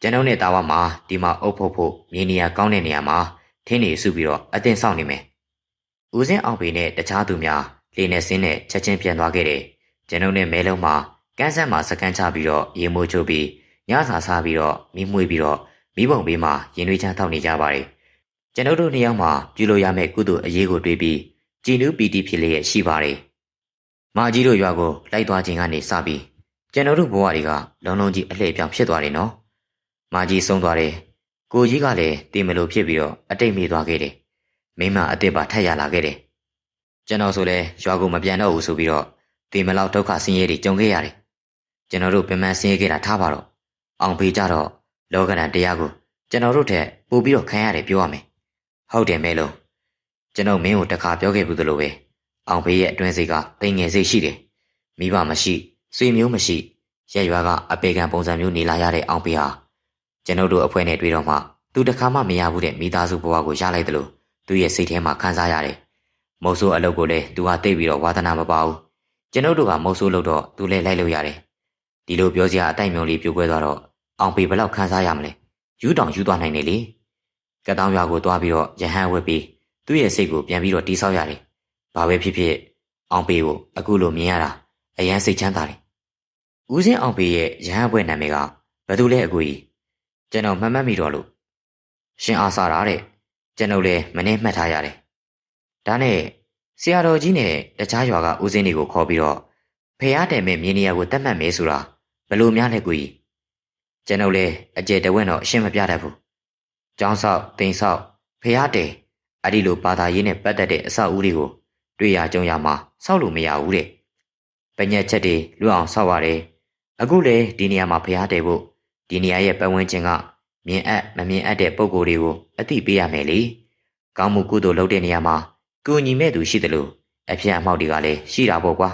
ကျွန်ုပ်နဲ့တာဝါမှာဒီမှာအုပ်ဖို့မြေနေရာကောင်းတဲ့နေရာမှာထင်းနေစုပြီးတော့အတင်းဆောင်နေမယ်။ဦးစင်းအောင်ပေနဲ့တခြားသူများလေနဲ့ဆင်းနဲ့ချက်ချင်းပြန်သွားခဲ့တယ်။ကျွန်ုပ်နဲ့မဲလုံးမှာကန်းဆက်မှာစကန်ချပြီးတော့ရေမိုးချိုးပြီးညစာစားပြီးတော့မီးမွေးပြီးတော့မိဘုံဘေးမှာရင်သွေးချမ်းထောက်နေကြပါတယ်။ကျွန်ုပ်တို့နှစ်ယောက်မှာပြုလို့ရမယ့်ကုသိုလ်အရေးကိုတွေးပြီးကြည်နူးပီတိဖြစ်လျက်ရှိပါတယ်။မာကြီးတို့ရွာကိုလိုက်သွားခြင်းကနေစပြီးကျွန်တော်တို့ဘဝတွေကလုံးလုံးကြီးအလှည့်ပြောင်းဖြစ်သွားတယ်နော်။မာကြီးဆုံးသွားတယ်။ကိုကြီးကလည်းတည်မလို့ဖြစ်ပြီးတော့အတိတ်မေ့သွားခဲ့တယ်။မိမအစ်စ်ပါထက်ရလာခဲ့တယ်။ကျွန်တော်ဆိုလဲရွာကိုမပြန်တော့ဘူးဆိုပြီးတော့တည်မလောက်ဒုက္ခဆင်းရဲတွေကြုံခဲ့ရတယ်။ကျွန်တော်တို့ပြန်မှန်းဆင်းရဲခဲ့တာထားပါတော့။အောင်ဖေးကြတော့လောကဓာတ်တရားကိုကျွန်တော်တို့ထက်ပို့ပြီးတော့ခံရတယ်ပြောရမယ်။ဟုတ်တယ်မဲလုံးကျွန်တော်မင်းကိုတခါပြောခဲ့ဘူးသလိုပဲအောင်ဖေးရဲ့အတွင်းစိတ်ကတိမ်ငယ်စိတ်ရှိတယ်။မိဘမရှိဆွေမျိုးမရှိရက်ရွာကအပေခံပုံစံမျိုးနေလာရတဲ့အောင်ဖေးဟာကျွန်တော်တို့အဖွဲ့နဲ့တွေ့တော့မှသူတခါမှမရဘူးတဲ့မိသားစုဘဝကိုရလိုက်တယ်လို့သူရဲ့စိတ်ထဲမှာခံစားရတယ်။မုတ်ဆိုးအလုပ်ကိုလည်းသူဟာသိပြီးတော့ဝါသနာမပါဘူး။ကျွန်တော်တို့ကမုတ်ဆိုးလုပ်တော့သူလည်းလိုက်လို့ရတယ်။ဒီလိုပြောစရာအတိုက်မြုံလေးပြိုကွဲသွားတော့အောင်ဖေးဘယ်လောက်ခံစားရမလဲ။ယူတောင်ယူသွားနိုင်တယ်လေ။ကတောင်ရွာကိုသွားပြီးတော့ရဟန်းဝက်ပြီးသူ့ရဲ့စိတ်ကိုပြန်ပြီးတော့တိဆောက်ရတယ်။ဘာပဲဖြစ်ဖြစ်အောင်ဖေးကိုအခုလိုမြင်ရတာအရန်စိတ်ချမ်းသာတယ်။ဦးစင်းအောင်ဖေးရဲ့ရဟန်းဘွဲ့နာမည်ကဘယ်သူလဲအကူကြီးကျွန်တော်မှတ်မိတော့လို့ရှင်အားစားတာတဲ့ကျွန်တော်လည်းမနှဲမှတ်ထားရတယ်။ဒါနဲ့ဆရာတော်ကြီးနဲ့တခြားရွာကဦးစင်းတွေကိုခေါ်ပြီးတော့ဖះတယ်မဲ့မြေနေရာကိုတတ်မှတ်မယ်ဆိုတာဘယ်လိုများလဲကူကြီးကျွန်တော်လည်းအကျယ်တဝင့်တော့အရှင်းမပြတတ်ဘူး။ကျောင်းဆောက်တင်ဆောက်ဖះတယ်အဲ့ဒီလိုဘာသာရေးနဲ့ပတ်သက်တဲ့အဆောက်အဦတွေကိုတွေ့ရကြုံရမှာဆောက်လို့မရဘူးတဲ့။ပညက်ချက်တွေလွတ်အောင်ဆောက်ရတယ်။အခုလေဒီနေရာမှာဖះတယ်ဖို့ဒီနေရာရဲ့ပတ်ဝန်းကျင်ကမြင်အပ်မမြင်အပ်တဲ့ပုံကိုယ်တွေကိုအသိပေးရမယ်လေ။ကောင်းမှုကုသိုလ်လုပ်တဲ့နေရာမှာကိုညီမဲ့သူရှိတယ်လို့အဖြစ်အမှောက်တွေကလည်းရှိတာပေါ့ကွာ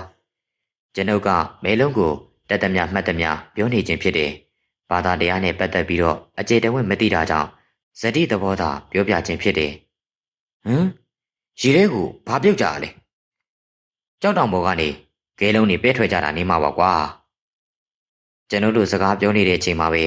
။ကျွန်ုပ်ကမဲလုံးကိုတတ်သမျှမှတ်သမျှပြောနေခြင်းဖြစ်တယ်။ဘာသာတရားနဲ့ပတ်သက်ပြီးတော့အကျေတဝင့်မသိတာကြောင့်ဇတိသဘောသာပြောပြခြင်းဖြစ်တယ်။ဟမ်ရေထဲကိုဘာပြုတ်ကြလဲ။ကြောက်တောင်ပေါ်ကနေကဲလုံးတွေပဲထွက်ကြတာနေမှာပါကွာ။ကျွန်ုပ်တို့စကားပြောနေတဲ့အချိန်မှာပဲ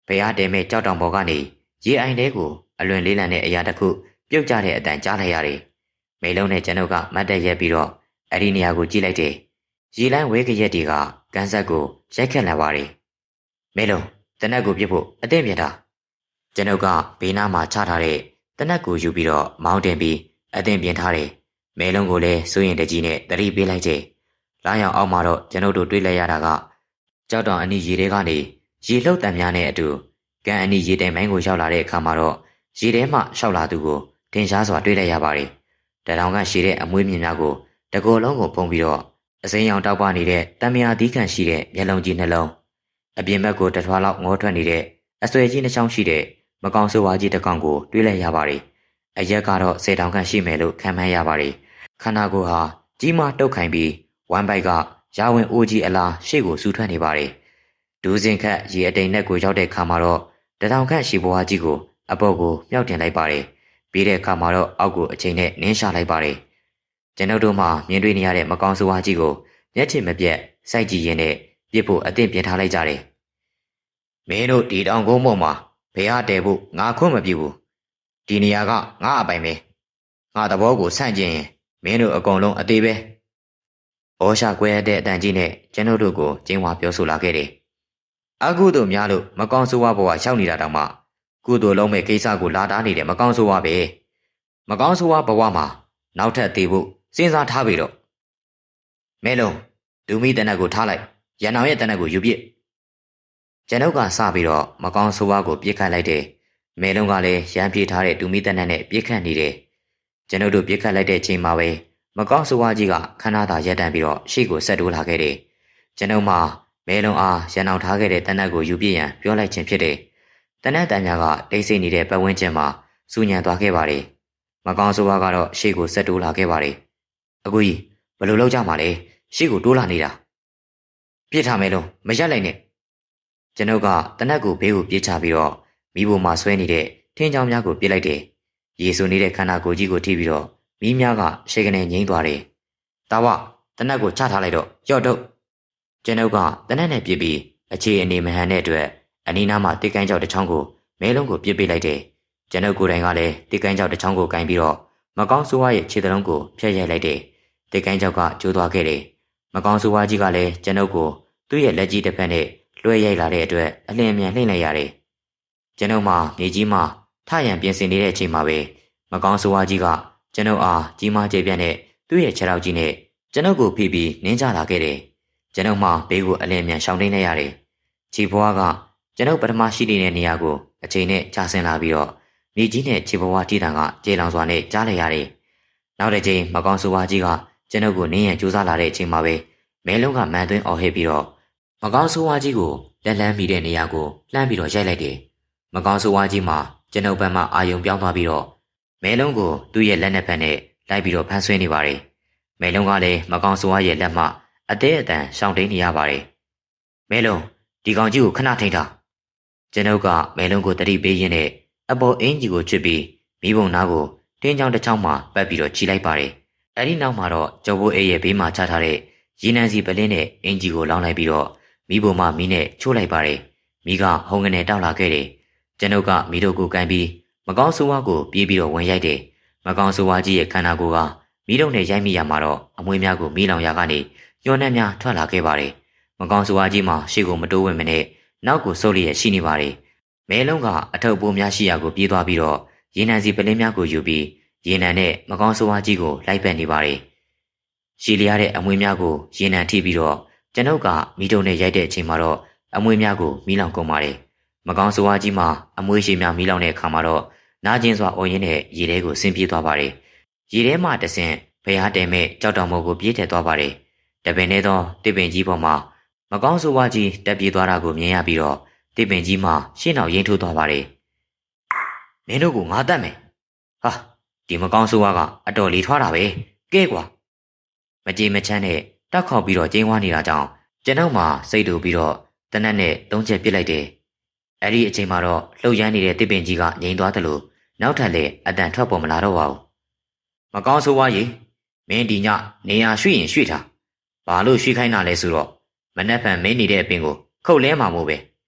ဘုရားတဲမဲ့ကြောက်တောင်ပေါ်ကနေရေအိုင်တဲကိုအလွန်လေးလံတဲ့အရာတစ်ခုပြုတ်ကျတဲ့အတန်ကြားလိုက်ရတယ်။မိလုံးနဲ့ကျွန်ုပ်ကမတ်တက်ရက်ပြီးတော့အဲ့ဒီနေရာကိုကြည့်လိုက်တယ်။ရေလိုင်းဝဲကရက်တွေကကန်းဆက်ကိုရိုက်ခတ်လာပါတယ်။မိလုံးတနက်ကိုပြစ်ဖို့အသင့်ပြတာ။ကျွန်ုပ်ကဘေးနားမှာချထားတဲ့တနက်ကိုယူပြီးတော့မောင်းတင်ပြီးအသင့်ပြင်ထားတယ်။မိလုံးကိုလည်းစိုးရင်တကြီးနဲ့တတိပေးလိုက်တယ်။လာရောက်အောက်မှာတော့ကျွန်ုပ်တို့တွေ့လိုက်ရတာကကြောက်တောင်အနီးရေထဲကနေရေလှုပ်တံများနဲ့အတူကန်အနီးရေတိုင်မိုင်းကိုရောက်လာတဲ့အခါမှာတော့ရေထဲမှရှောက်လာသူကိုထင်ရှားစွာတွေ့လိုက်ရပါတယ်။တထောင်ကရှည်တဲ့အမွှေးမြင်များကိုတကောလုံးကိုပုံပြီးတော့အစိမ်းရောင်တောက်ပနေတဲ့တံမြာသီးခံရှိတဲ့မျက်လုံးကြီးနှလုံးအပြင်ဘက်ကိုတထွားလောက်ငေါထွက်နေတဲ့အဆွဲကြီးနှချောင်းရှိတဲ့မကောင်ဆိုးဝါးကြီးတစ်ကောင်ကိုတွေ့လိုက်ရပါတယ်။အရက်ကတော့10တောင်ခန့်ရှိမယ်လို့ခန့်မှန်းရပါတယ်။ခန္ဓာကိုယ်ဟာကြီးမားတုတ်ခိုင်ပြီးဝမ်းပိုက်ကရာဝင်အိုးကြီးအလားရှေ့ကိုစူထွက်နေပါတယ်။ဒူးစင်ခတ်ရေအတိမ်နဲ့ကိုရောက်တဲ့ခါမှာတော့တထောင်ခန့်ရှီဘွားကြီးကိုအပေါ်ကိုမြောက်တင်လိုက်ပါတယ်။ပြီးတဲ့အခါမှာတော့အောက်ကိုအချိန်နဲ့နင်းရှာလိုက်ပါတယ်။ကျွန်ုပ်တို့မှမြင်တွေ့နေရတဲ့မကောင်ဆိုးဝါးကြီးကိုမျက်ခြေမပြတ်စိုက်ကြည့်ရင်းနဲ့ပြစ်ဖို့အသင့်ပြင်ထားလိုက်ကြတယ်။မင်းတို့ဒီတောင်ကုန်းပေါ်မှာဘယ်ဟာတဲဖို့ငါခွင့်မပြုဘူး။ဒီနေရာကငါအပိုင်ပဲ။ငါသဘောကိုဆန့်ကျင်ရင်မင်းတို့အကုန်လုံးအသေးပဲ။ဩရှာကွဲတဲ့အတန်ကြီးနဲ့ကျွန်ုပ်တို့ကိုကျင်းဝါပြောဆိုလာခဲ့တယ်။အကုသို့များလို့မကောင်ဆိုးဝါးဘဝရောက်နေတာတောင်မှကုသိုလ်လုံးမဲ့ကိစ္စကိုလာတားနေတဲ့မကောင်ဆိုးဝါးပဲ။မကောင်ဆိုးဝါးဘဝမှာနောက်ထပ်သေးဖို့စဉ်းစားထားပြီတော့မဲလုံးဒူမီတနက်ကိုထားလိုက်ရန်အောင်ရဲ့တနက်ကိုယူပြစ်ကျွန်ုပ်ကစပြီးတော့မကောင်ဆိုးဝါးကိုပြစ်ခတ်လိုက်တယ် မဲလုံးကလည်းရမ်းပြေးထားတဲ့တူမီတက်နက်နဲ့ပြစ်ခတ်နေတယ်ကျွန်ုပ်တို့ပြစ်ခတ်လိုက်တဲ့အချိန်မှာပဲမကောင်းဆိုးဝါးကြီးကခဏသာရပ်တန့်ပြီးတော့ရှေ့ကိုဆက်တိုးလာခဲ့တယ်ကျွန်ုပ်မှမဲလုံးအားရန်အောင်ထားခဲ့တဲ့တနက်ကိုယူပြရန်ပြောလိုက်ခြင်းဖြစ်တယ်တနက်တန်များကတိတ်ဆိတ်နေတဲ့ပတ်ဝန်းကျင်မှာစူညံသွားခဲ့ပါတယ်မကောင်းဆိုးဝါးကတော့ရှေ့ကိုဆက်တိုးလာခဲ့ပါတယ်အကူကြီးဘယ်လိုလုပ်ကြမှာလဲရှေ့ကိုတိုးလာနေတာပြစ်ထားမဲလုံးမရက်လိုက်နဲ့ကျွန်ုပ်ကတနက်ကိုဘေးကိုပြေးချပြီးတော့မိဘမှာဆွဲနေတဲ့ထင်းချောင်းများကိုပြစ်လိုက်တယ်ရေဆူနေတဲ့ခန္ဓာကိုယ်ကြီးကိုထိပြီးတော့မိများကရှေကနေငိမ့်သွားတယ်တာဝတနက်ကိုချထားလိုက်တော့ရော့တော့ကျွန်ုပ်ကတနက်နဲ့ပြစ်ပြီးအခြေအနေမဟန်တဲ့အတွက်အနီးနားမှာတိတ်ကိုင်းကြောက်တစ်ချောင်းကိုမဲလုံးကိုပြစ်ပေးလိုက်တယ်ကျွန်ုပ်ကိုယ်တိုင်ကလည်းတိတ်ကိုင်းကြောက်တစ်ချောင်းကိုကင်ပြီးတော့မကောင်းဆိုးဝါးရဲ့ခြေသလုံးကိုဖျက်ရိုက်လိုက်တယ်တိတ်ကိုင်းကြောက်ကကျိုးသွားခဲ့တယ်မကောင်းဆိုးဝါးကြီးကလည်းကျွန်ုပ်ကိုသူ့ရဲ့လက်ကြီးတစ်ဖက်နဲ့လွှဲရိုက်လာတဲ့အတွက်အလင်းအမြန်လှိမ့်လိုက်ရတယ်ကျွန်ုပ်မှမြေကြီးမှထရန်ပြင်ဆင်နေတဲ့အချိန်မှာပဲမကောင်းဆိုးဝါးကြီးကကျွန်ုပ်အားကြီးမားကျေပြန့်တဲ့သူ့ရဲ့ခြေထောက်ကြီးနဲ့ကျွန်ုပ်ကိုဖိပြီးနင်းချလာခဲ့တယ်ကျွန်ုပ်မှဘေးကိုအလင်းအမြန်ရှောင်တိန်လိုက်ရတယ်ခြေဘွားကကျွန်ုပ်ပထမရှိနေတဲ့နေရာကိုအချိန်နဲ့ကြာဆင်းလာပြီးတော့မြေကြီးနဲ့ခြေဘွားတီးတံကကြေလောင်စွာနဲ့ကြားလိုက်ရတယ်နောက်တစ်ချိန်မကောင်းဆိုးဝါးကြီးကကျွန်ုပ်ကိုနင်းရန်ကြိုးစားလာတဲ့အချိန်မှာပဲမဲလုံးကမန်သွင်းအော်ဟစ်ပြီးတော့မကောင်းဆိုးဝါးကြီးကိုလက်လန်းမိတဲ့နေရာကိုလှမ်းပြီးတော့ရိုက်လိုက်တယ်မကောင်းဆိုးဝါးကြီးမှာကျွန်ုပ်ဘက်မှအာယုံပြောင်းသွားပြီးတော့မဲလုံးကိုသူ့ရဲ့လက်နှစ်ဖက်နဲ့လိုက်ပြီးတော့ဖမ်းဆွဲနေပါတယ်မဲလုံးကလည်းမကောင်းဆိုးဝါးရဲ့လက်မှအသေးအတန်ရှောင်တိန်နေရပါတယ်မဲလုံးဒီကောင်ကြီးကိုခဏထိန်ထားကျွန်ုပ်ကမဲလုံးကိုတတိပေးရင်းနဲ့အပေါ်အင်းကြီးကိုချစ်ပြီးမိဘုံနာကိုတင်းချောင်းတစ်ချောင်းမှာပတ်ပြီးတော့ခြိလိုက်ပါတယ်အဲဒီနောက်မှာတော့ကျော်ဘိုးအေးရဲ့ဘေးမှာချထားတဲ့ရေနံစီပလင်းနဲ့အင်ကြီးကိုလောင်းလိုက်ပြီးတော့မိဘုံမမီးနဲ့ချိုးလိုက်ပါတယ်မိကဟုံကနေတောက်လာခဲ့တယ်ကျွန်ုပ်ကမိတို့ကိုကန်ပြီးမကောင်းဆိုးဝါးကိုပြေးပြီးတော့ဝင်ရိုက်တယ်မကောင်းဆိုးဝါးကြီးရဲ့ခန္ဓာကိုယ်ကမိတို့နဲ့ရိုက်မိရမှာတော့အမွေးများကိုမီးလောင်ရာကနေညှော်နှက်များထွက်လာခဲ့ပါတယ်မကောင်းဆိုးဝါးကြီးမှာရှေ့ကိုမတိုးဝင်မနဲ့နောက်ကိုဆုပ်လျက်ရှိနေပါတယ်မဲလုံးကအထုပ်ပိုးများရှိရာကိုပြေးသွားပြီးတော့ရေနံစီပလင်းများကိုယူပြီးရေနံနဲ့မကောင်းဆိုးဝါးကြီးကိုလိုက်ပတ်နေပါတယ်ရှည်လျားတဲ့အမွေးများကိုရေနံထိပြီးတော့ကျွန်ုပ်ကမိတို့နဲ့ရိုက်တဲ့အချိန်မှာတော့အမွေးများကိုမီးလောင်ကုန်ပါတယ်မကောင်းဆိုးဝါးကြီးမှာအမွေးရှည်များမီးလောင်တဲ့အခါမှာတော့နာကျင်စွာအော်ရင်းနဲ့ရေထဲကိုဆင်းပြေးသွားပါတယ်ရေထဲမှာတဆင့်ဖျားတဲမဲ့ကြောက်တောင်မို့ကိုပြေးထက်သွားပါတယ်တပင်ထဲသောတစ်ပင်ကြီးပေါ်မှာမကောင်းဆိုးဝါးကြီးတက်ပြေးသွားတာကိုမြင်ရပြီးတော့တစ်ပင်ကြီးမှရှင်းအောင်ရိမ့်ထိုးသွားပါတယ်မင်းတို့ကငါတတ်မယ်ဟာဒီမကောင်းဆိုးဝါးကအတော်လေးထွားတာပဲကဲကွာမကြေမချမ်းနဲ့တောက်ခေါက်ပြီးတော့ကျင်းဝါနေတာကြောင့်ကျွန်ုပ်မှစိတ်တူပြီးတော့တနက်နဲ့သုံးချက်ပစ်လိုက်တယ်အဲ့ဒီအချိန်မှာတော့လှုပ်ရမ်းနေတဲ့တစ်ပင်ကြီးကငြိမ်သွားသလိုနောက်ထပ်လည်းအတန်ထွက်ပေါ်မလာတော့ပါဘူးမကောင်းဆိုးဝါးကြီးမင်းဒီညနေရာရွှေ့ရင်ရွှေ့ထားဘာလို့ရွှေ့ခိုင်းတာလဲဆိုတော့မနှက်ဖန်မင်းနေတဲ့အပင်ကိုခုတ်လဲမှာမို့ပဲ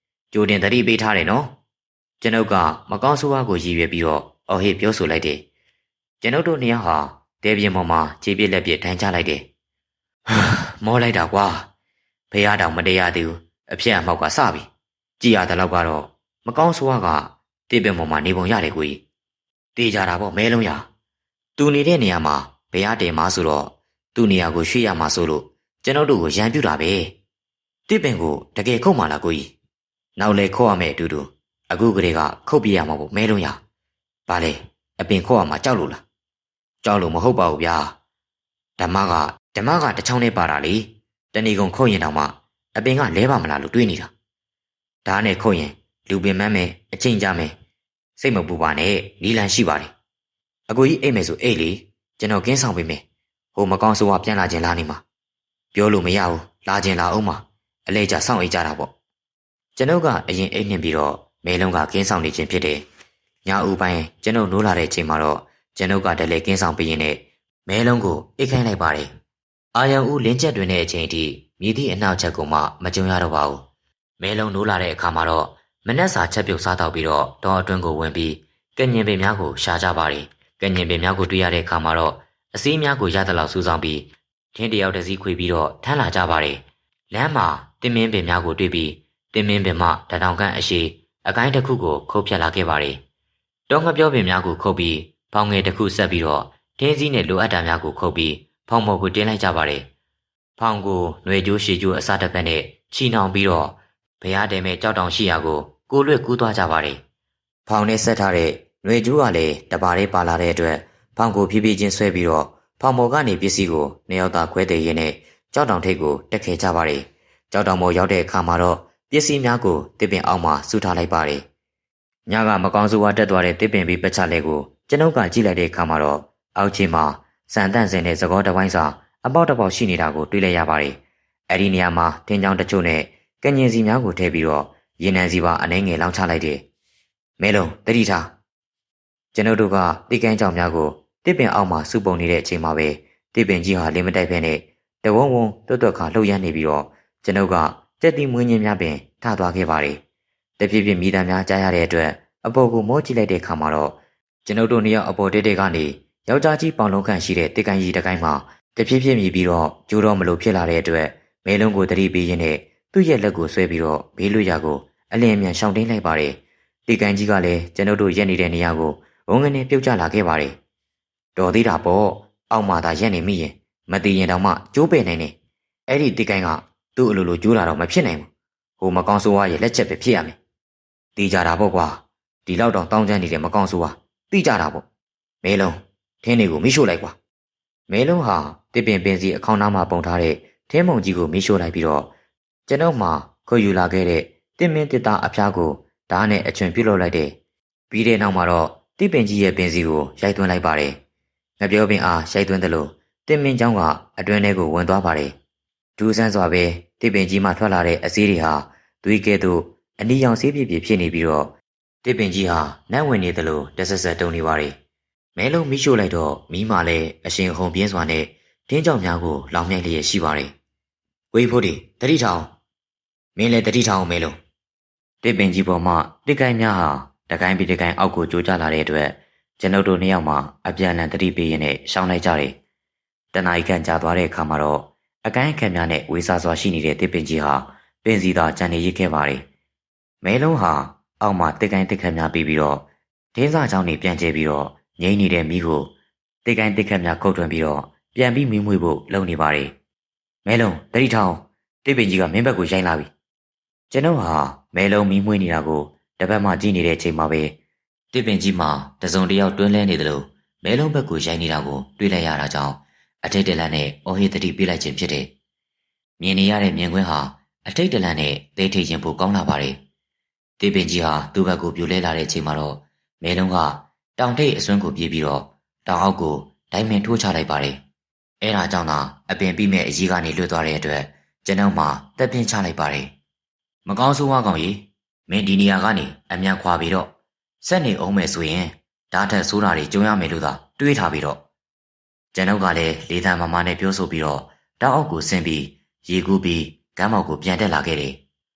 ကြိုတင်သတိပေးထားတယ်နော်ကျွန်ုပ်ကမကောင်းဆိုးဝါးကိုရည်ရွယ်ပြီးတော့အော်ဟစ်ပြောဆိုလိုက်တယ်ကျွန်ုပ်တို့နှစ်ယောက်ဟာတဲပြင်းပေါ်မှာခြေပြက်လက်ပြက်ထိုင်ချလိုက်တယ်မောလိုက်တာကွာဖေးရတောင်မတရားသေးဘူးအဖြစ်အမောက်ကစပြီကြည်ရတဲ့လောက်ကတော့မကောင်းဆိုးဝါးကတိပင်ပေါ်မှာနေပုံရတယ်ကိုကြီးတေးကြတာပေါ့မဲလုံးရသူနေတဲ့နေရာမှာဘယ်ရတယ်မှာဆိုတော့သူ့နေရာကိုရွှေ့ရမှာဆိုလို့ကျွန်ုပ်တို့ကိုရန်ပြူတာပဲတိပင်ကိုတကယ်ခုတ်မှလားကိုကြီးနောက်လေခုတ်ရမယ်အတူတူအခုကလေးကခုတ်ပြရမှာပေါ့မဲလုံးရဘာလဲအပင်ခုတ်ရမှာကြောက်လို့လားကြောက်လို့မဟုတ်ပါဘူးဗျာဓမ္မကတချောင်းနဲ့ပါတာလေတဏီကုံခုတ်ရင်တောင်မှအပင်ကလဲပါမလားလို့တွေးနေတာဒါနဲ့ခုတ်ရင်လူပင်မန်းမယ်အချိန်ကြမယ်စိတ်မပူပါနဲ့နီလန်ရှိပါတယ်အကိုကြီးအိတ်မယ်ဆိုအိတ်လေကျွန်တော်ကင်းဆောင်ပေးမယ်ဟိုမကောင်းဆိုးဝါပြန်လာခြင်းလားနေမှာပြောလို့မရဘူးလာခြင်းလာအောင်မှာအလဲကျစောင့်အိတ်ကြတာပေါ့ကျွန်ုပ်ကအရင်အိတ်နှင်ပြီးတော့မဲလုံးကကင်းဆောင်နေခြင်းဖြစ်တယ်ညဦးပိုင်းကျွန်ုပ်နိုးလာတဲ့ချိန်မှာတော့ကျွန်ုပ်ကတလဲကင်းဆောင်ပေးရင်းနဲ့မဲလုံးကိုအိတ်ခိုင်းလိုက်ပါတယ်အာယံဦးလင်းချက်တွင်တဲ့အချိန်အထိမြည်သည့်အနောက်ချက်ကိုမှမကြုံရတော့ပါဘူးမဲလုံးနိုးလာတဲ့အခါမှာတော့မနက်စာချက်ပြုတ်စားတော့ပြီးတော့တောအတွင်းကိုဝင်ပြီးကညင်ပင်များကိုရှာကြပါတယ်ကညင်ပင်များကိုတွေ့ရတဲ့အခါမှာတော့အစည်းများကိုရသလောက်စူးစောင်းပြီးထင်းတယောက်တစ်စီးခွေပြီးတော့ထမ်းလာကြပါတယ်လမ်းမှာတင်မင်းပင်များကိုတွေ့ပြီးတင်မင်းပင်မှတထောင်ခန့်အရှိအကိုင်းတစ်ခုကိုခုတ်ဖြတ်လာခဲ့ပါတယ်တောငှက်ပြောပင်များကိုခုတ်ပြီးဖောင်ငယ်တစ်ခုဆက်ပြီးတော့ထင်းစည်းနဲ့လိုအပ်တာများကိုခုတ်ပြီးဖောင်မော်ကိုတင်းလိုက်ကြပါတယ်ဖောင်ကိုຫນွေကျိုးရှည်ကျိုးအစားတစ်ဖက်နဲ့ချီနှောင်ပြီးတော့ဘုရားတဲမဲ့ကြောက်တောင်ရှိရာကိုကိုလွတ်ကူးသွားကြပါတယ် ဖောင်နဲ့ဆက်ထားတဲ့ຫນွေကျိုးကလည်းတပါးလေးပါလာတဲ့အတွက်ဖောင်ကိုဖြည်းဖြည်းချင်းဆွဲပြီးတော့ဖောင်ပေါ်ကနေပစ္စည်းကိုနှစ်ယောက်သားခွဲသေးရင်းနဲ့ကြောက်တောင်ထိပ်ကိုတက်ခဲ့ကြပါတယ်။ကြောက်တောင်ပေါ်ရောက်တဲ့အခါမှာတော့ပစ္စည်းများကိုတစ်ပင်အောက်မှာစုထားလိုက်ပါတယ်။ညကမကောင်းဆိုးဝါးတက်သွားတဲ့တစ်ပင်ပြီးပတ်ချလဲကိုကျွန်ုပ်ကကြည့်လိုက်တဲ့အခါမှာတော့အောက်ခြေမှာစံတန့်စင်တဲ့သကောတပိုင်းစာအပေါက်တစ်ပေါက်ရှိနေတာကိုတွေ့လိုက်ရပါတယ်။အဲဒီနေရာမှာထင်းချောင်းတချို့နဲ့ကညင်စီများကိုထည့်ပြီးတော့ရေနံစီပါအနှဲငယ်လောင်းချလိုက်တယ်။မဲလုံးတတိထားကျွန်ုပ်တို့ကတိကန်းကြောင်များကိုတစ်ပင်အောက်မှာစုပုံနေတဲ့အချိန်မှာပဲတစ်ပင်ကြီးဟာလင်းမတိုက်ဖဲနဲ့တဝုံဝုံတွတ်တွတ်ခါလှုပ်ရမ်းနေပြီးတော့ကျွန်ုပ်ကကြက်တီမွေးညင်းများပင်ထသွားခဲ့ပါတယ်။တဖြည်းဖြည်းမိသားများကြားရတဲ့အတွက်အပေါ်ကိုမောကြည့်လိုက်တဲ့အခါမှာတော့ကျွန်ုပ်တို့နှစ်ယောက်အပေါ်တဲတဲကနေယောက်ျားကြီးပေါင်လုံးခန့်ရှိတဲ့တစ်ကိုင်းကြီးတစ်ကိုင်းမှာတဖြည်းဖြည်းမြည်ပြီးတော့ကျိုးတော့မလို့ဖြစ်လာတဲ့အတွက်မဲလုံးကိုတတိပေးရင်းနဲ့သူ့ရဲ့လက်ကိုဆွဲပြီးတော့ဘေးလွတ်ရာကိုအလင်းအမြန်ရှောင်တင်းလိုက်ပါတယ်။တစ်ကိုင်းကြီးကလည်းကျွန်ုပ်တို့ရက်နေတဲ့နေရာကိုဝုန်းကနေပြုတ်ကျလာခဲ့ပါတယ်။တော်သေးတာပေါ့အောက်မှာသာရက်နေမိရင်မတည်ရင်တောင်မှကျိုးပယ်နိုင်နေ။အဲ့ဒီတစ်ကိုင်းကသူ့အလိုလိုကျိုးလာတော့မဖြစ်နိုင်ဘူး။ဟိုမကောင်းဆိုးဝါးရဲ့လက်ချက်ပဲဖြစ်ရမယ်။တီးကြတာပေါ့ကွာဒီလောက်တောင်တောင်းကျမ်းနေတဲ့မကောင်းဆိုးဝါးတီးကြတာပေါ့။မဲလုံးထင်းတွေကိုမိရှို့လိုက်ကွာ။မဲလုံးဟာတစ်ပင်ပင်စီအခေါင်းသားမှာပုံထားတဲ့ထင်းမုံကြီးကိုမိရှို့လိုက်ပြီးတော့ကျွန်ုပ်မှခွယူလာခဲ့တဲ့တစ်မင်းတစ်သားအဖျားကိုဓာတ်နဲ့အချွင်ပြုတ်လုပ်လိုက်တယ်။ပြီးတဲ့နောက်မှာတော့တစ်ပင်ကြီးရဲ့ပင်စီကိုရိုက်သွင်းလိုက်ပါတယ်။ငပြောပင်အားရိုက်သွင်းသလိုတစ်မင်းချောင်းကအတွင်းထဲကိုဝင်သွားပါတယ်။ဒူးဆန်းစွာပဲတစ်ပင်ကြီးမှထွက်လာတဲ့အစည်းတွေဟာသွေးကဲ့သို့အနီရောင်ဆေးပြည့်ပြည့်ဖြစ်နေပြီးတော့တစ်ပင်ကြီးဟာနတ်ဝင်နေသလိုတဆက်ဆက်တုံနေပါတယ်။မဲလုံးမိရှို့လိုက်တော့မီးမှလည်းအရှင်ဟုန်ပြင်းစွာနဲ့တင်းကြောင်များကိုလောင်မြိုက်လျက်ရှိပါတယ်။ဝေးဖို့ဒီတတိထောင်မင်းလည်းတတိထောင်မဲလုံးတစ်ပင်ကြီးပေါ်မှာတစ်ကိုင်းများဟာတကိုင်းပြီးတကိုင်းအောက်ကိုကျိုးကျလာတဲ့အတွက်ကျွန်ုပ်တို့နှစ်ယောက်မှအပြန်အလှန်တတိပေးရင်းနဲ့ရှောင်းလိုက်ကြတယ်။တနားရီခန့်ကြာသွားတဲ့အခါမှာတော့အကိုင်းအခက်များနဲ့ဝေစားစွာရှိနေတဲ့တစ်ပင်ကြီးဟာပင်စီသာကြံနေရစ်ခဲ့ပါတယ်။မဲလုံးဟာအောက်မှာတစ်ကိုင်းတစ်ခက်များပြီးတော့ဒင်းစာချောင်းတွေပြန်ကျဲပြီးတော့ငိမ့်နေတဲ့မီးကိုတစ်ကိုင်းတစ်ခက်များခုတ်ထွင်ပြီးတော့ပြန်ပြီးမီးမွေးဖို့လုပ်နေပါတယ်။မဲလုံးတတိထောင်တစ်ပင်ကြီးကမင်းဘက်ကိုရိုင်းလာပြီ။ကျွန်ုပ်ဟာမဲလုံးမီးမွေးနေတာကိုတစ်ဖက်မှကြည့်နေတဲ့အချိန်မှာပဲတစ်ပင်ကြီးမှာတစုံတစ်ယောက်တွင်းလဲနေတယ်လို့မဲလုံးဘက်ကိုရိုင်းနေတာကိုတွေ့လိုက်ရတာကြောင့်အထိတ်တလန့်နဲ့အော်ဟစ်တတိပေးလိုက်ခြင်းဖြစ်တယ်။မြင်နေရတဲ့မြင်ကွင်းဟာအထိတ်တလန့်နဲ့သိထိတ်ခြင်းပိုကောင်းလာပါတယ်။တစ်ပင်ကြီးဟာသူ့ဘက်ကိုပြိုလဲလာတဲ့အချိန်မှာတော့မဲလုံးကတောင်ထိပ်အစွန်းကိုပြေးပြီးတော့တောင်အောက်ကိုဒိုင်မင်ထိုးချလိုက်ပါတယ်။အဲဒါကြောင့်သာအပင်ပြီးမဲ့အကြီးကနေလွတ်သွားတဲ့အတွက်ကျွန်တော်မှတက်ပြင်းချလိုက်ပါတယ်။မကောင်းဆိုးဝါးကောင်ကြီးမင်းဒီနေရာကနေအမြန်ခွာပြီးတော့ဆက်နေအောင်မယ်ဆိုရင်ဓာတ်ထက်ဆိုးတာတွေကြုံရမယ်လို့သာတွေးထားပြီးတော့ကျွန်ုပ်ကလည်းလေးသံမမနဲ့ပြောဆိုပြီးတော့တောင်အောက်ကိုဆင်းပြီးရေကူးပြီးကမ်းမောက်ကိုပြန်တက်လာခဲ့တယ်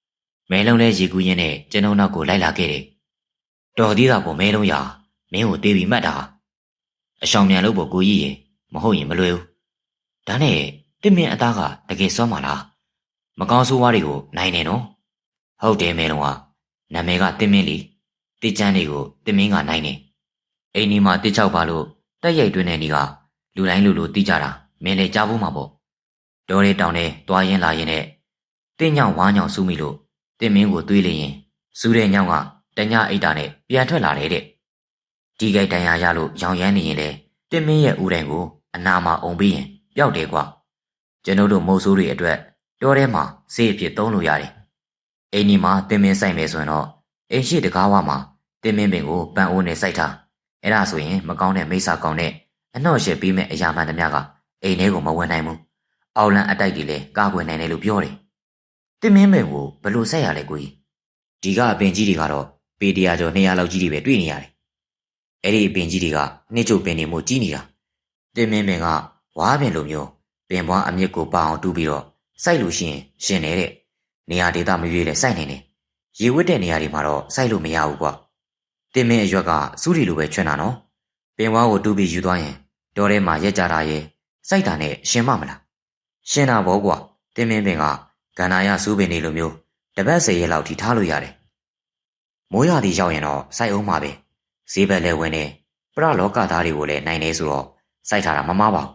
။မဲလုံးလည်းရေကူးရင်းနဲ့ကျွန်ုပ်နောက်ကိုလိုက်လာခဲ့တယ်။တော်သေးတာပေါ့မဲလုံးရာမင်းကိုတေးပြီးမှတ်တာအရှောင်မြန်လို့ပေါ့ကိုကြီးရင်မဟုတ်ရင်မလွယ်ဘူး။ဒါနဲ့တစ်မင်းအသားကတကယ်စောမှာလားမကောင်းဆိုးဝါးတွေကိုနိုင်နေနော်။ဟုတ်တယ်မဲလုံးကနာမည်ကတစ်မင်းလီတစ်ချမ်းတွေကိုတစ်မင်းကနိုင်နေအိမ်ဒီမှာတစ်ချောက်ပါလို့တက်ရိုက်တွင်းနေနေကလူတိုင်းလူလိုတီးကြတာမင်းလည်းကြားဖို့မှာပေါ့တော်ရဲတောင်ထဲတွားရင်လာရင်နဲ့တင်းညောင်ဝါညောင်စူးမိလို့တစ်မင်းကိုတွေးလိုက်ရင်စူးတဲ့ညောင်ကတညအိတ်တာနဲ့ပြန်ထွက်လာတယ်တဲ့ဒီကိတ်တန်ရာရလို့ရောင်ရမ်းနေရင်လေတစ်မင်းရဲ့ဦးတိုင်ကိုအနာမှာအုံပြီးရင်ပျောက်တယ်ကွာကျွန်တို့မုတ်ဆိုးတွေအတွက်တော်ထဲမှာဆေးအဖြစ်သုံးလို့ရတယ်အိမ်ဒီမှာတစ်မင်းဆိုင်မယ်ဆိုရင်တော့အိမ်ရှိတကားဝမှာတစ်မင်းပင်ကိုပန်းအိုးနဲ့စိုက်ထားအဲ့ဒါဆိုရင်မကောင်းတဲ့မိစ္ဆာကောင်းတဲ့အနှော့ရှက်ပြီးမဲ့အရာမှန်သမျှကအိမ်ထဲကိုမဝင်နိုင်ဘူးအောက်လန်းအတိုက်တွေလည်းကာကွယ်နိုင်တယ်လို့ပြောတယ်တစ်မင်းပင်ကိုဘယ်လိုဆက်ရလဲကိုကြီးဒီကအပင်ကြီးတွေကတော့ပေ100ကျော်200လောက်ကြီးတွေပဲတွေ့နေရတယ်အဲ့ဒီအပင်ကြီးတွေကနှစ်ချုပ်ပင်တွေမို့ကြီးနေတာတစ်မင်းပင်ကဝါးပင်လိုမျိုးပင်ပွားအမြစ်ကိုပအောင်တူးပြီးတော့စိုက်လို့ရှိရင်ရှင်နေတဲ့နေရာဒေသမရွေးလဲစိုက်နေတယ်ရေဝတ်တဲ့နေရာတွေမှာတော့စိုက်လို့မရဘူးကွာတင်မင်းအရွက်ကစူးရီလိုပဲချွတ်တာနော်ပင်ဝါးကိုတူးပြီးယူသွားရင်တော်ထဲမှာရက်ကြတာရဲ့စိုက်တာနဲ့ရှင်မမလားရှင်တာဘောကွာတင်မင်းပင်ကကန္နာရစူးပင်တွေလိုမျိုးတပတ်10ရက်လောက်ထိထားလို့ရတယ်မိုးရွာသည့်ရောက်ရင်တော့စိုက်အောင်မှာပဲဈေးဘက်လဲဝင်နေပရလောကသားတွေကိုလည်းနိုင်နေဆိုတော့စိုက်ထားတာမမားပါဘူး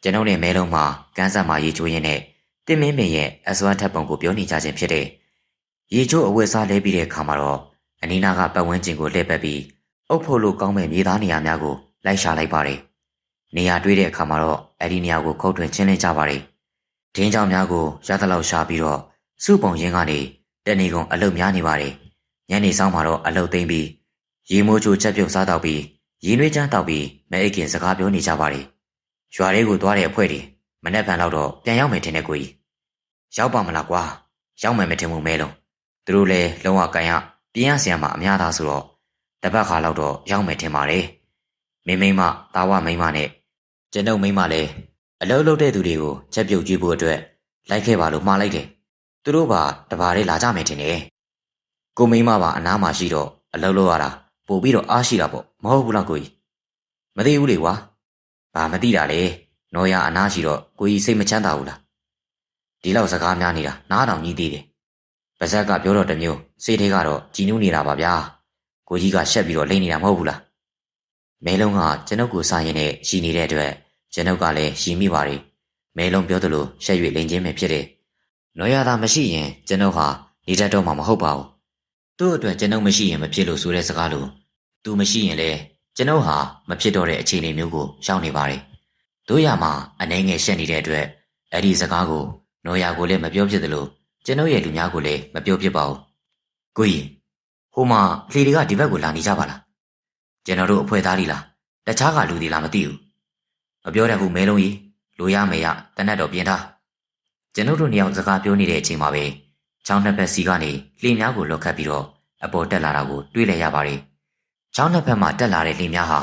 ကျွန်ုပ်နဲ့မဲလုံးမှာကန်းဆက်မှာရေချိုးရင်းနဲ့တင်မင်းပင်ရဲ့အစွမ်းထက်ပုံကိုပြောနေကြခြင်းဖြစ်တဲ့ရေချိုးအဝတ်စားလဲပြီးတဲ့အခါမှာတော့ အနီးနားကပတ်ဝန်းကျင်ကိုလှည့်ပတ်ပြီးအုပ်ဖို့လို့ကောင်းမဲ့မြေသားနေရာများကိုလိုက်ရှာလိုက်ပါတယ်။နေရာတွေ့တဲ့အခါမှာတော့အဲ့ဒီနေရာကိုခုတ်ထွင်ချင်းလင်းကြပါတယ်။ဒင်းကြောင်များကိုရသလောက်ရှာပြီးတော့စုပုံရင်းကနေတနေကုန်အလုတ်များနေပါတယ်။ညနေဆောင်မှာတော့အလုတ်သိမ့်ပြီးရေမိုးချိုချက်ပြုတ်စားတော့ပြီးရင်းနှွေးချမ်းတောက်ပြီးမဲအိတ်ကင်စကားပြောနေကြပါတယ်။ရွာလေးကိုသွားတဲ့အဖွဲ့တွေမနေ့ကလောက်တော့ပြန်ရောက်မယ်ထင်တဲ့ကိုကြီး။ရောက်ပါမလားကွာ။ရောက်မယ်မထင်ဘူးမဲလုံး။သူတို့လည်းလုံးဝကန်ရပြင်းရဆရာမအများသားဆိုတော့တပတ်ခါလောက်တော့ရောက်မယ်ထင်ပါတယ်။မိမတာဝမိမနဲ့ကျွန်ုပ်မိမလည်းအလုပ်လုပ်တဲ့သူတွေကိုချက်ပြုတ်ကြည့်ဖို့အတွက်လိုက်ခဲ့ပါလို့မှားလိုက်တယ်။သူတို့ပါတပါးလေးလာကြမယ်ထင်တယ်။ကိုမိမပါအနားမှာရှိတော့အလုပ်လုပ်ရတာပို့ပြီးတော့အားရှိတာပေါ့မဟုတ်ဘူးလားကိုကြီး။မသိဘူးလေကွာ။ဘာမသိတာလေ။နော်ရအနားရှိတော့ကိုကြီးစိတ်မချမ်းသာဘူးလား။ဒီလောက်စကားများနေတာနားတောင်ကြီးသေးတယ်။ပါဇက်ကပြောတော့တမျိုးစိတ်ထဲကတော့ကြည်နူးနေတာပါဗျာ။ကိုကြီးကရှက်ပြီးတော့လိမ့်နေတာမဟုတ်ဘူးလား။မဲလုံးကကျွန်ုပ်ကိုစားရင်နဲ့ရှိနေတဲ့အတွက်ကျွန်ုပ်ကလည်းရှိမိပါတယ်။မဲလုံးပြောသလိုရှက်၍လိန်ချင်းပဲဖြစ်တယ်။နော်ရတာမရှိရင်ကျွန်ုပ်ဟာနေတတ်တော့မှမဟုတ်ပါဘူး။သူ့အတွက်ကျွန်ုပ်မရှိရင်မဖြစ်လို့ဆိုတဲ့စကားလိုသူမရှိရင်လည်းကျွန်ုပ်ဟာမဖြစ်တော့တဲ့အခြေအနေမျိုးကိုရောက်နေပါတယ်။တို့ရမှာအနေငယ်ရှက်နေတဲ့အတွက်အဲ့ဒီစကားကိုနော်ရကိုလည်းမပြောဖြစ်သလိုကျွန်ုပ်ရဲ့လူများကိုလည်းမပြောဖြစ်ပါဘူး။ကိုကြီးဟိုမှာလှေတွေကဒီဘက်ကိုလာနေကြပါလား။ကျွန်တော်တို့အဖွဲ့သားတွေလားတခြားကလူတွေလားမသိဘူး။မပြောတတ်ဘူးမဲလုံးကြီးလိုရမယ်ရတနတ်တော်ပြင်ထား။ကျွန်တော်တို့နှစ်ယောက်စကားပြောနေတဲ့အချိန်မှာပဲချောင်းနှစ်ဘက်စီကနေလှေများကိုလော့ခတ်ပြီးတော့အပေါ်တက်လာတာကိုတွေ့လိုက်ရပါတယ်။ချောင်းနှစ်ဘက်မှာတက်လာတဲ့လှေများဟာ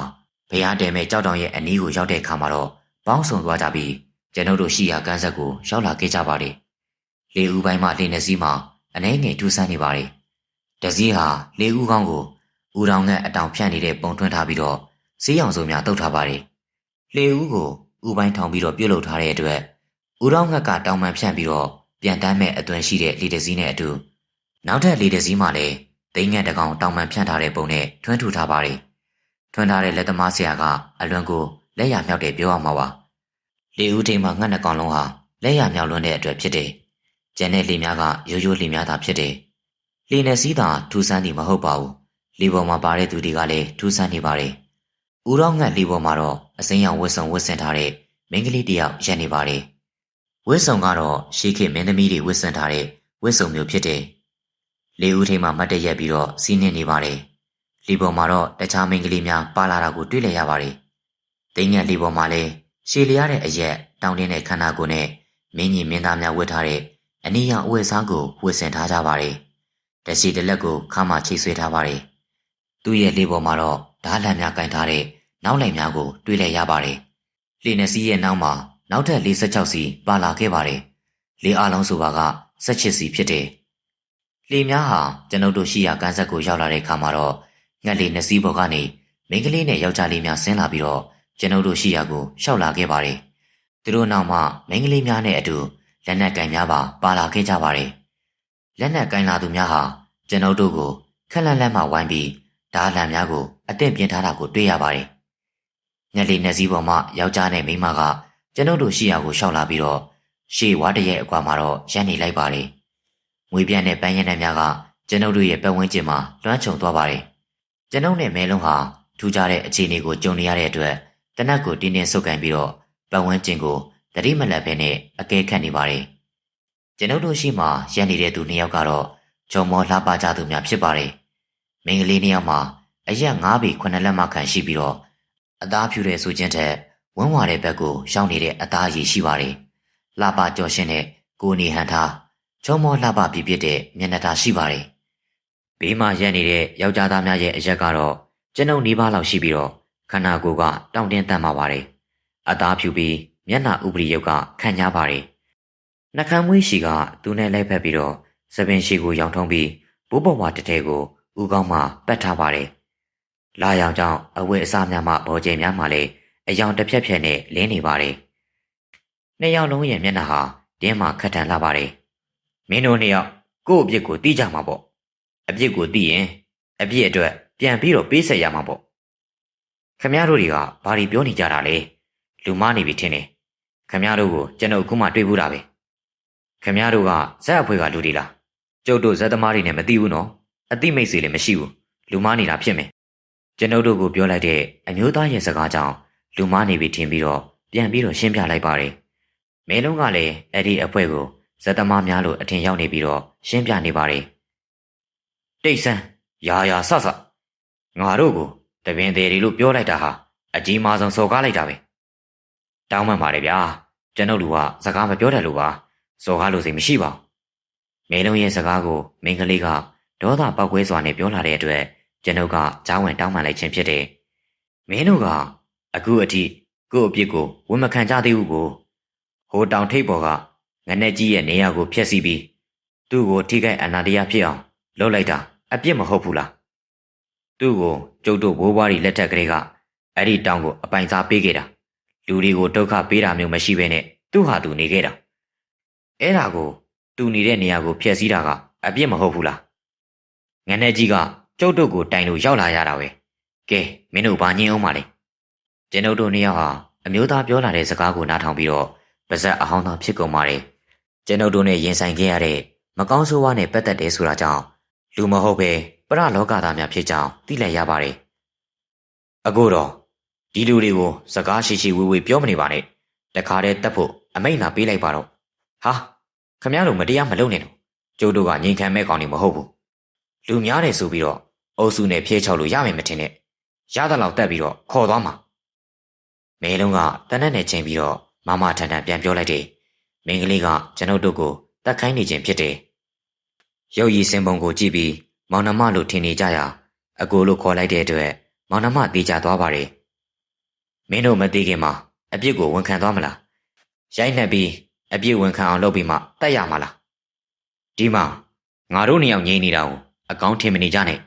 ဘုရားတဲမဲ့ကြောက်တောင်ရဲ့အနီးကိုရောက်တဲ့အခါမှာတော့ပေါင်းစုံသွားကြပြီးကျွန်တော်တို့ရှိရာကမ်းဆက်ကိုရောက်လာခဲ့ကြပါတယ်။လေဦးပိုင်းမှာလှေနှစ်စီးမှာအနှဲငယ်ထူးဆန်းနေပါတယ်။တစည်းဟာလေဦးကောင်းကိုဦးတောင်နဲ့အတောင်ဖြန့်နေတဲ့ပုံထွန်းထားပြီးတော့စီးရောင်စုံများတုပ်ထားပါတယ်။လေဦးကိုဦးပိုင်းထောင်ပြီးတော့ပြုတ်လုထားတဲ့အတွက်ဦးတောင်ငက်ကတောင်ပံဖြန့်ပြီးတော့ပြန်တမ်းမဲ့အသွင်ရှိတဲ့လေတစည်းနဲ့အတူနောက်ထပ်လေတစည်းမှလည်းသိငှက်တကောင်တောင်ပံဖြန့်ထားတဲ့ပုံနဲ့ထွန်းထူထားပါတယ်။ထွန်းထားတဲ့လက်သမားဆရာကအလွန်ကိုလက်ရမြောက်တယ်ပြောရမှာပါ။လေဦးထိန်မှာငှက်နှစ်ကောင်လုံးဟာလက်ရမြောက်လွန်းတဲ့အတွက်ဖြစ်တယ်။ကျန်တဲ့လေများကရိုးရိုးလေများသာဖြစ်တယ်။လေနဲ့စီးတာထူးဆန်းသည်မဟုတ်ပါဘူး။လေပေါ်မှာပါတဲ့သူတွေကလည်းထူးဆန်းနေပါတယ်။ဦးတော်ငှက်လေပေါ်မှာတော့အစိမ်းရောင်ဝတ်စုံဝတ်ဆင်ထားတဲ့မိန်းကလေးတစ်ယောက်ရပ်နေပါတယ်။ဝတ်စုံကတော့ရှေးခေတ်မင်းသမီးတွေဝတ်ဆင်ထားတဲ့ဝတ်စုံမျိုးဖြစ်တယ်။လေဦးထိန်မှာမတ်တရက်ပြီးတော့စီးနှင်းနေပါတယ်။လေပေါ်မှာတော့တခြားမိန်းကလေးများပါလာတာကိုတွေ့လည်ရပါတယ်။သိငှက်လေပေါ်မှာလည်းရှည်လျားတဲ့အရက်တောင်းတင်းတဲ့ခန္ဓာကိုယ်နဲ့မင်းကြီးမင်းသားများဝတ်ထားတဲ့အနီးရောင်အဝတ်စားကိုဝတ်ဆင်ထားကြပါတယ်။တရှိတလက်ကိုခါမှချိတ်ဆွဲထားပါတယ်။သူ့ရဲ့လေပေါ်မှာတော့ဓားလန့်များကင်ထားတဲ့နောက်လိုက်များကိုတွေ့လည်ရပါတယ်။လေနှစ်စီးရဲ့နောက်မှာနောက်ထပ်46စီပါလာခဲ့ပါတယ်။လေအားလုံးဆိုပါက18စီဖြစ်တယ်။လေများဟာကျွန်ုပ်တို့ရှိရာကမ်းဆက်ကိုရောက်လာတဲ့အခါမှာတော့ငှက်လေနှစ်စီးပေါ်ကနေမိန်းကလေးနဲ့ယောက်ျားလေးများဆင်းလာပြီးတော့ကျွန်ုပ်တို့ရှိရာကိုရှောက်လာခဲ့ပါတယ်။သူတို့နောက်မှာမိန်းကလေးများနဲ့အတူလက်နက်ကင်များပါလာခဲ့ကြပါတယ်။လက်နက်ကင်လာသူများဟာကျွန်ုပ်တို့ကိုခက်လန့်လန့်မှဝိုင်းပြီးဓားလန့်များကိုအသင့်ပြင်ထားတာကိုတွေ့ရပါတယ်။ငှက်လေးနှစ်စီးပေါ်မှာယောက်ျားနဲ့မိန်းမကကျွန်ုပ်တို့ရှိရာကိုရှောက်လာပြီးတော့ရှေ့ဝါတရဲ့အကွာမှာတော့ရပ်နေလိုက်ပါတယ်။ငွေပြန့်တဲ့ပန်းရံနှံများကကျွန်ုပ်တို့ရဲ့ပတ်ဝန်းကျင်မှာလွှမ်းခြုံသွားပါတယ်။ကျွန်ုပ်နဲ့မဲလုံးဟာထူးခြားတဲ့အခြေအနေကိုကြုံနေရတဲ့အတွက်တနက်ကိုတင်းတင်းဆုပ်ကန်ပြီးတော့ပတ်ဝန်းကျင်ကိုတတိမလက်ဖဲနဲ့အကဲခတ်နေပါတယ်။ကျွန်ုပ်တို့ရှိမှရပ်နေတဲ့သူနှစ်ယောက်ကတော့ဂျုံမောလှပကြသူများဖြစ်ပါတယ်။မိန်းကလေးနှစ်ယောက်မှာအရက်9ပေ9လက်မှခန့်ရှိပြီးတော့အသားဖြူတဲ့ဆိုခြင်းထက်ဝန်းဝါတဲ့ဘက်ကိုရောက်နေတဲ့အသားရည်ရှိပါတယ်။လှပကြော်ရှင်တဲ့ကိုနေဟန်ထားဂျုံမောလှပပြပြတဲ့မျက်နှာသားရှိပါတယ်။ဘေးမှာရပ်နေတဲ့ယောက်ျားသားများရဲ့အရက်ကတော့ကျွန်ုပ်နီးပါးလောက်ရှိပြီးတော့ခန္ဓာကိုယ်ကတောင့်တင်းတန်ပါပါတယ်။အသားဖြူပြီးမျက်နှာဥပရိယုတ်ကခန့်ညားပါတယ်။နှကမ်းမွေးရှီကသူနဲ့လိုက်ဖက်ပြီးတော့သပင်ရှီကိုရောင်ထုံးပြီးဘိုးဘဝတထဲကိုဦးကောင်းမှပတ်ထားပါတယ်။လာရောင်ကြောင့်အဝတ်အစားများမှဘောကျင်များမှလည်းအယောင်တစ်ဖြက်ဖြက်နဲ့လင်းနေပါတယ်။နှစ်ယောက်လုံးရဲ့မျက်နှာဟာတင်းမှခက်ထန်လာပါတယ်။မင်းတို့နှစ်ယောက်ကိုယ့်အပြစ်ကိုသိကြမှာပေါ့။အပြစ်ကိုသိရင်အပြစ်အတွက်ပြန်ပြီးတော့ပေးဆက်ရမှာပေါ့။ခမရတို့တွေကဘာတွေပြောနေကြတာလဲ။လူမနေပြီထင်တယ်။ခမရတို့ကိုကျွန်တော်အခုမှတွေ့ဘူးတာပဲ။ခမရတို့ကဇက်အဖွဲကလူတွေလား။ကျုပ်တို့ဇက်သမားတွေနဲ့မသိဘူးနော်။ အတိမိတ်စီလည်းမရှိဘူးလူမားနေတာဖြစ်မယ်ကျွန်ုပ်တို့ကိုပြောလိုက်တဲ့အမျိုးသားရဲ့စကားကြောင့်လူမားနေပြီထင်ပြီးတော့ပြန်ပြီးတော့ရှင်းပြလိုက်ပါတယ်မင်းလုံးကလည်းအဲ့ဒီအဖွဲကိုဇက်သမားများလို့အထင်ရောက်နေပြီးတော့ရှင်းပြနေပါတယ်တိတ်ဆန်းရာဆဆငါတို့ကိုတပင်သေးတွေလို့ပြောလိုက်တာဟာအကြီးမားဆုံးစော်ကားလိုက်တာပဲတောင်းပန်ပါတယ်ဗျာကျွန်ုပ်လူကစကားမပြောတတ်လို့ပါစော်ကားလို့စိတ်မရှိပါဘူးမင်းလုံးရဲ့စကားကိုမိန်းကလေးကဒေါသပောက်ကွဲစွာနဲ့ပြောလာတဲ့အတွက်ကျွန်ုပ်ကကြားဝင်တောင်းပန်လိုက်ခြင်းဖြစ်တယ်မင်းတို့ကအခုအထိကို့အပြစ်ကိုဝန်မခံကြသေးဘူးကိုဟိုတောင်ထိပ်ပေါ်ကငနဲ့ကြီးရဲ့နေရာကိုဖျက်ဆီးပြီးသူ့ကိုထိခိုက်အနာတရားဖြစ်အောင်လုပ်လိုက်တာအပြစ်မဟုတ်ဘူးလားသူ့ကိုကျုပ်တို့ဘိုးဘွားတွေလက်ထက်ကလေးကအဲ့ဒီတောင်ကိုအပိုင်စားပေးခဲ့တာလူတွေကိုဒုက္ခပေးတာမျိုးမရှိဘဲနဲ့သူ့ဟာသူနေခဲ့တာအဲ့ဒါကိုသူနေတဲ့နေရာကိုဖျက်ဆီးတာကအပြစ်မဟုတ်ဘူးလားငနဲ့ကြီးကကျုပ်တို့ကိုတိုင်လို့ရောက်လာရတာပဲကဲမင်းတို့ဘာညင်းအောင်မလဲကျွန်ုပ်တို့နှစ်ယောက်ဟာအမျိုးသားပြောလာတဲ့စကားကိုနားထောင်ပြီးတော့ပါဇက်အဟောင်းသားဖြစ်ကုန်ပါတယ်ကျွန်ုပ်တို့နဲ့ရင်ဆိုင်ခဲ့ရတဲ့မကောင်းဆိုးဝါးနဲ့ပတ်သက်တယ်ဆိုတာကြောင့်လူမဟုတ်ပဲပရလောကသားများဖြစ်ကြောင်းသိလိုက်ရပါတယ်အခုတော့ဒီလူတွေကိုစကားရှိဝေပြောမနေပါနဲ့တခါတည်းတတ်ဖို့အမိန့်လာပေးလိုက်ပါတော့ဟာခမရတို့မတရားမလုပ်နဲ့တော့ကျုပ်တို့ကငြိမ်ခံမဲ့ကောင်တွေမဟုတ်ဘူးလူများတယ်ဆိုပြီးတော့အုပ်စုနဲ့ဖျဲချောက်လို့ရမယ်မထင်နဲ့ရသလောက်တက်ပြီးတော့ခေါ်သွားမှာမဲလုံးကတနက်နဲ့ချိန်ပြီးတော့မမထန်ထန်ပြန်ပြောလိုက်တယ်မင်းကလေးကကျွန်ုပ်တို့ကိုတတ်ခိုင်းနေခြင်းဖြစ်တယ်ရုပ်ရည်စင်ပုံကိုကြည့်ပြီးမောင်နှမလို့ထင်နေကြရာအကိုလို့ခေါ်လိုက်တဲ့အတွက်မောင်နှမတေးကြသွားပါတယ်မင်းတို့မသိခင်မှာအပြစ်ကိုဝန်ခံသွားမလားရိုက်နှက်ပြီးအပြစ်ဝန်ခံအောင်လုပ်ပြီးမှတတ်ရမှာလားဒီမှာငါတို့နှစ်ယောက်ငြိမ်နေတာကိုအကောင်းထင်မနေကြနဲ့